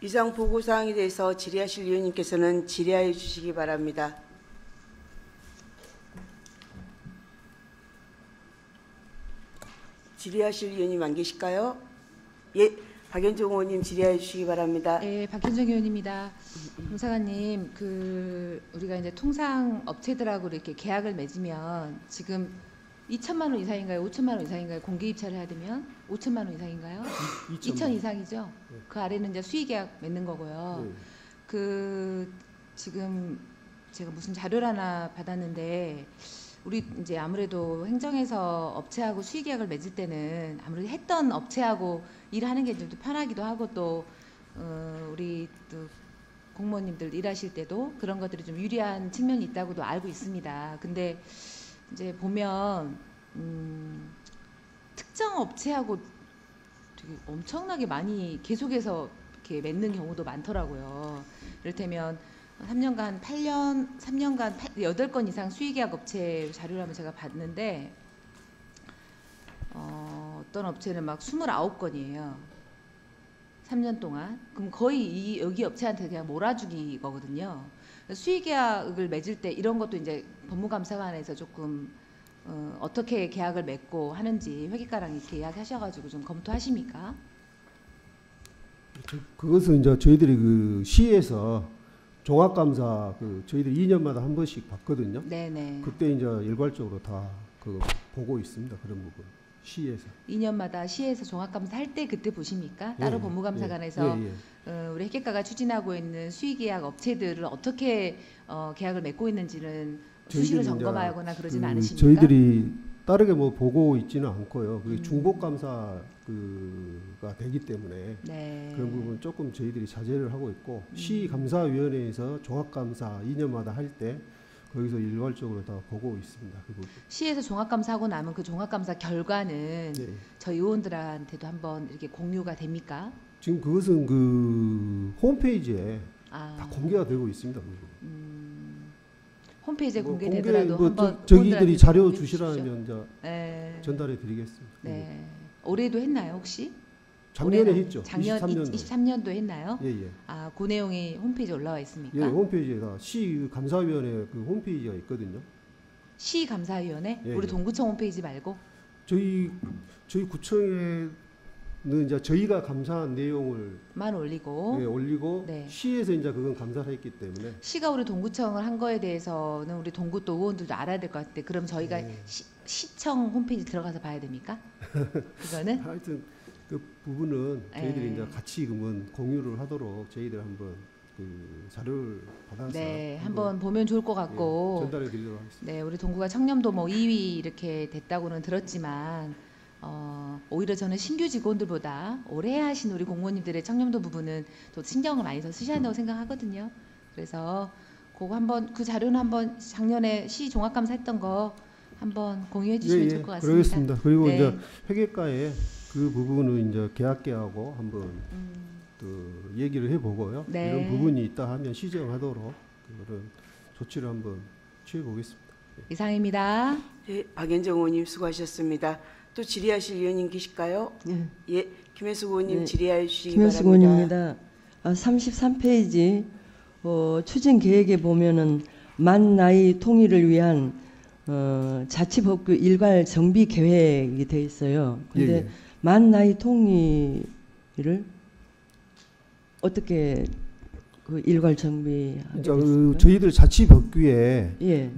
이상 보고사항에 대해서 질의하실 위원님께서는 질의하여 주시기 바랍니다. 질의하실 위원님 안 계실까요? 예, 박현정 의원님 질의해 주시기 바랍니다. 네, 박현정 의원입니다. 검사관님, 우리가 이제 통상 업체들하고 이렇게 계약을 맺으면 지금 2천만 원 이상인가요? 5천만 원 이상인가요? 공개 입찰을 해야 되면 5천만 원 이상인가요? 2천 이상이죠. 네. 그 아래는 이제 수의 계약 맺는 거고요. 네. 지금 제가 무슨 자료를 하나 받았는데. 우리 이제 아무래도 행정에서 업체하고 수의 계약을 맺을 때는 아무래도 했던 업체하고 일하는 게 좀 편하기도 하고 또 우리 또 공무원님들 일하실 때도 그런 것들이 좀 유리한 측면이 있다고도 알고 있습니다. 근데 이제 보면 특정 업체하고 되게 엄청나게 많이 계속해서 이렇게 맺는 경우도 많더라고요. 이를테면 3년간 8건 이상 수의계약 업체 자료를 한번 제가 봤는데 어떤 업체는 막 29건이에요. 3년 동안. 그럼 거의 여기 업체한테 그냥 몰아주기 거거든요. 수의계약을 맺을 때 이런 것도 이제 법무감사관에서 조금 어떻게 계약을 맺고 하는지 회계과랑 이렇게 이야기하셔가지고 좀 검토하십니까? 그것은 이제 저희들이 시에서 종합감사 저희들이 2년마다 한 번씩 받거든요. 네네. 그때 이제 일괄적으로 다 보고 있습니다. 그런 부분 시에서. 2년마다 시에서 종합감사 할 때 그때 보십니까? 따로 예, 법무감사관에서 예. 우리 회계과가 추진하고 있는 수의계약 업체들을 어떻게 계약을 맺고 있는지는 수시로 점검하거나 그러진 않으십니까? 저희들이 다르게 보고 있지는 않고요. 그게 중복감사가 되기 때문에 네. 그런 부분 조금 저희들이 자제를 하고 있고 시감사위원회에서 종합감사 2년마다 할 때 거기서 일괄적으로 다 보고 있습니다. 그 부분. 시에서 종합감사하고 나면 그 종합감사 결과는 네. 저희 의원들한테도 한번 이렇게 공유가 됩니까? 지금 그것은 홈페이지에 다 공개가 되고 있습니다. 홈페이지에 공개되더라도 한번 저희들이 자료 주시라면 네. 전달해 드리겠습니다. 네. 올해도 했나요 혹시? 작년에 했죠. 작년 23년도 했나요? 예. 아, 그 내용이 홈페이지에 올라와 있습니까? 예, 홈페이지에다 시 감사위원회 홈페이지가 있거든요. 시 감사위원회? 예, 우리 동구청 홈페이지 말고? 저희 구청에는 이제 저희가 감사한 내용을만 올리고 네. 시에서 이제 그건 감사를 했기 때문에 시가 우리 동구청을 한 거에 대해서는 우리 동구 또 의원들도 알아야 될 것 같은데 그럼 저희가 시청 홈페이지 들어가서 봐야 됩니까? 그거는? 하여튼 그 부분은 저희들이 이제 같이 그러면 공유를 하도록 저희들 한번 자료를 받아서 한번 보면 좋을 것 같고 전달해 드리도록 하겠습니다. 네, 우리 동구가 청렴도 2위 이렇게 됐다고는 들었지만 오히려 저는 신규 직원들보다 오래 하신 우리 공무원님들의 청렴도 부분은 더 신경을 많이 더 쓰셔야 한다고 생각하거든요. 그래서 그거 한번 그 자료는 한번 작년에 시 종합감사했던 거 한번 공유해 주시면 좋을 것 같습니다. 그러겠습니다. 그리고 이제 회계과에 그 부분은 이제 계약계하고 한번 또 얘기를 해보고요. 이런 부분이 있다 하면 시정하도록 그런 조치를 한번 취해 보겠습니다. 이상입니다. 네, 박현정 의원님 수고하셨습니다. 또 질의하실 위원님 계실까요? 예. 예, 김혜숙 의원님 네. 질의해 주시기 김혜숙 바랍니다. 의원입니다. 33페이지 추진 계획에 보면은 만 나이 통일을 위한 자치법규 일괄 정비 계획이 돼 있어요. 근데 예. 만 나이 통일을 어떻게 그 일괄 정비하게 됐습니까? 저희들 자치법규에 예.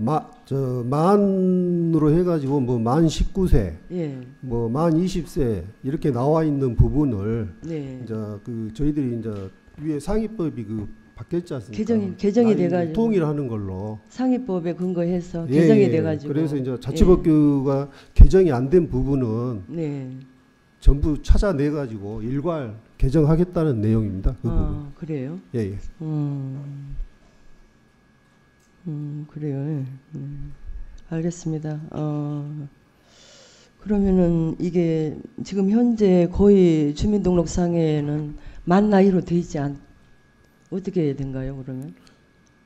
만으로 해가지고 뭐 만 19세, 예. 뭐 만 20세 이렇게 나와 있는 부분을 네. 이제 그 저희들이 이제 위에 상위법이 그 바뀌었지 않습니까? 개정이 나이 돼가지고 통일하는 걸로 상위법에 근거해서 예, 개정이 예. 돼가지고 그래서 이제 자치법규가 개정이 안 된 부분은 네. 전부 찾아내 가지고 일괄 개정하겠다는 내용입니다. 그 부분. 그래요? 예, 예. 그래요. 예. 알겠습니다. 그러면은 이게 지금 현재 거의 주민등록상에는 만 나이로 돼 있지 어떻게 된가요, 그러면?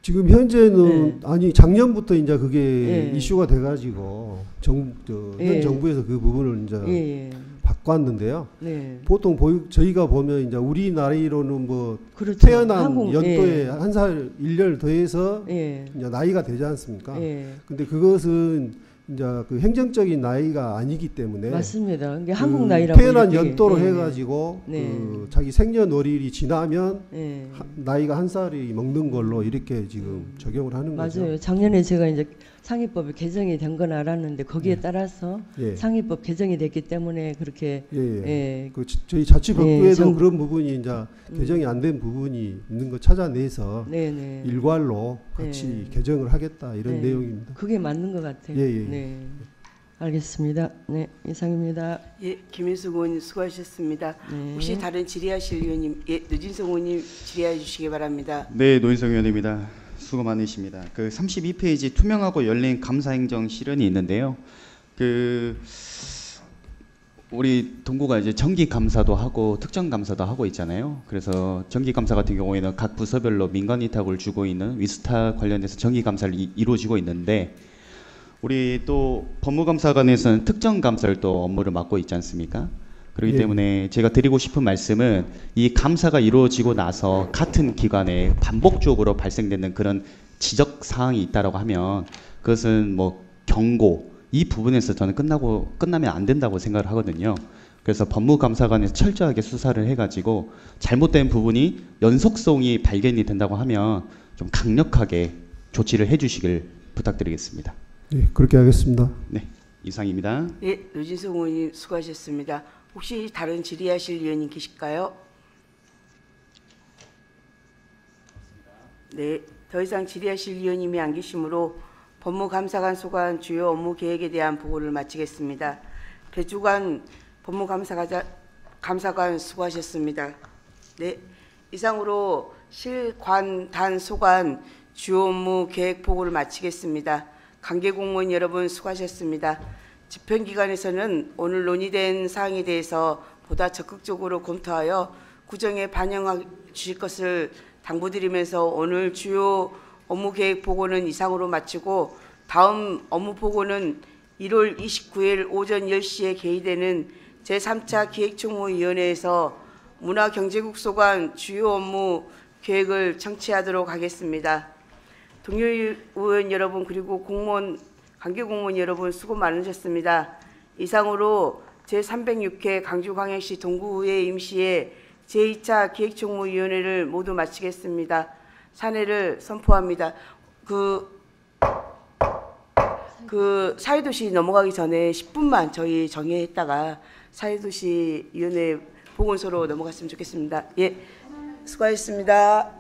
지금 현재는 아니 작년부터 이제 그게 예. 이슈가 돼가지고 현 예. 정부에서 그 부분을 이제 예. 바꿨는데요. 네. 보통 저희가 보면 이제 우리 나이로는 뭐 그렇죠. 태어난 연도에 한 살 1년 더해서 이제 나이가 되지 않습니까? 근데 그것은 이제 그 행정적인 나이가 아니기 때문에 맞습니다. 이게 한국 나이라고 태어난 이렇게, 연도로 해가지고 그 자기 생년월일이 지나면 나이가 한 살이 먹는 걸로 이렇게 지금 적용을 하는 거죠. 맞아요. 작년에 제가 이제 상위법이 개정이 된 건 알았는데 거기에 따라서 상위법 개정이 됐기 때문에 그렇게 그 저희 자치법규에도 그런 부분이 이제 개정이 안 된 부분이 있는 거 찾아내서 일괄로 같이 개정을 하겠다 이런 내용입니다. 그게 맞는 것 같아요. 네. 알겠습니다. 네, 이상입니다. 예, 김혜숙 의원님 수고하셨습니다. 네. 혹시 다른 질의하실 위원님, 예, 노진성 의원님 질의해 주시기 바랍니다. 네, 노인성 의원입니다. 수고 많으십니다. 그 32페이지 투명하고 열린 감사행정 실현이 있는데요. 그 우리 동구가 이제 정기 감사도 하고 특정 감사도 하고 있잖아요. 그래서 정기 감사 같은 경우에는 각 부서별로 민간 위탁을 주고 있는 위스타 관련해서 정기 감사를 이루어지고 있는데 우리 또 법무감사관에서는 특정 감사를 또 업무를 맡고 있지 않습니까? 그렇기 때문에 제가 드리고 싶은 말씀은 이 감사가 이루어지고 나서 같은 기관에 반복적으로 발생되는 그런 지적 사항이 있다라고 하면 그것은 뭐 경고 이 부분에서 저는 끝나면 안 된다고 생각을 하거든요. 그래서 법무감사관에서 철저하게 수사를 해가지고 잘못된 부분이 연속성이 발견이 된다고 하면 좀 강력하게 조치를 해주시길 부탁드리겠습니다. 네, 그렇게 하겠습니다. 네, 이상입니다. 예, 노진성 의원님 수고하셨습니다. 혹시 다른 질의하실 위원님 계실까요? 네, 더 이상 질의하실 위원님이 안 계시므로 법무감사관 소관 주요 업무 계획에 대한 보고를 마치겠습니다. 배주관 법무감사관 수고하셨습니다. 네, 이상으로 실관단 소관 주요 업무 계획 보고를 마치겠습니다. 관계 공무원 여러분 수고하셨습니다. 집행기관에서는 오늘 논의된 사항에 대해서 보다 적극적으로 검토하여 구정에 반영해 주실 것을 당부드리면서 오늘 주요 업무 계획 보고는 이상으로 마치고 다음 업무 보고는 1월 29일 오전 10시에 개의되는 제3차 기획총무위원회에서 문화경제국 소관 주요 업무 계획을 청취하도록 하겠습니다. 동료 의원 여러분 그리고 관계공무원 여러분 수고 많으셨습니다. 이상으로 제306회 광주광역시 동구의회 임시회 제2차 기획총무위원회를 모두 마치겠습니다. 산회를 선포합니다. 사회도시 넘어가기 전에 10분만 저희 정회했다가 사회도시 위원회 보건소로 넘어갔으면 좋겠습니다. 예, 수고하셨습니다.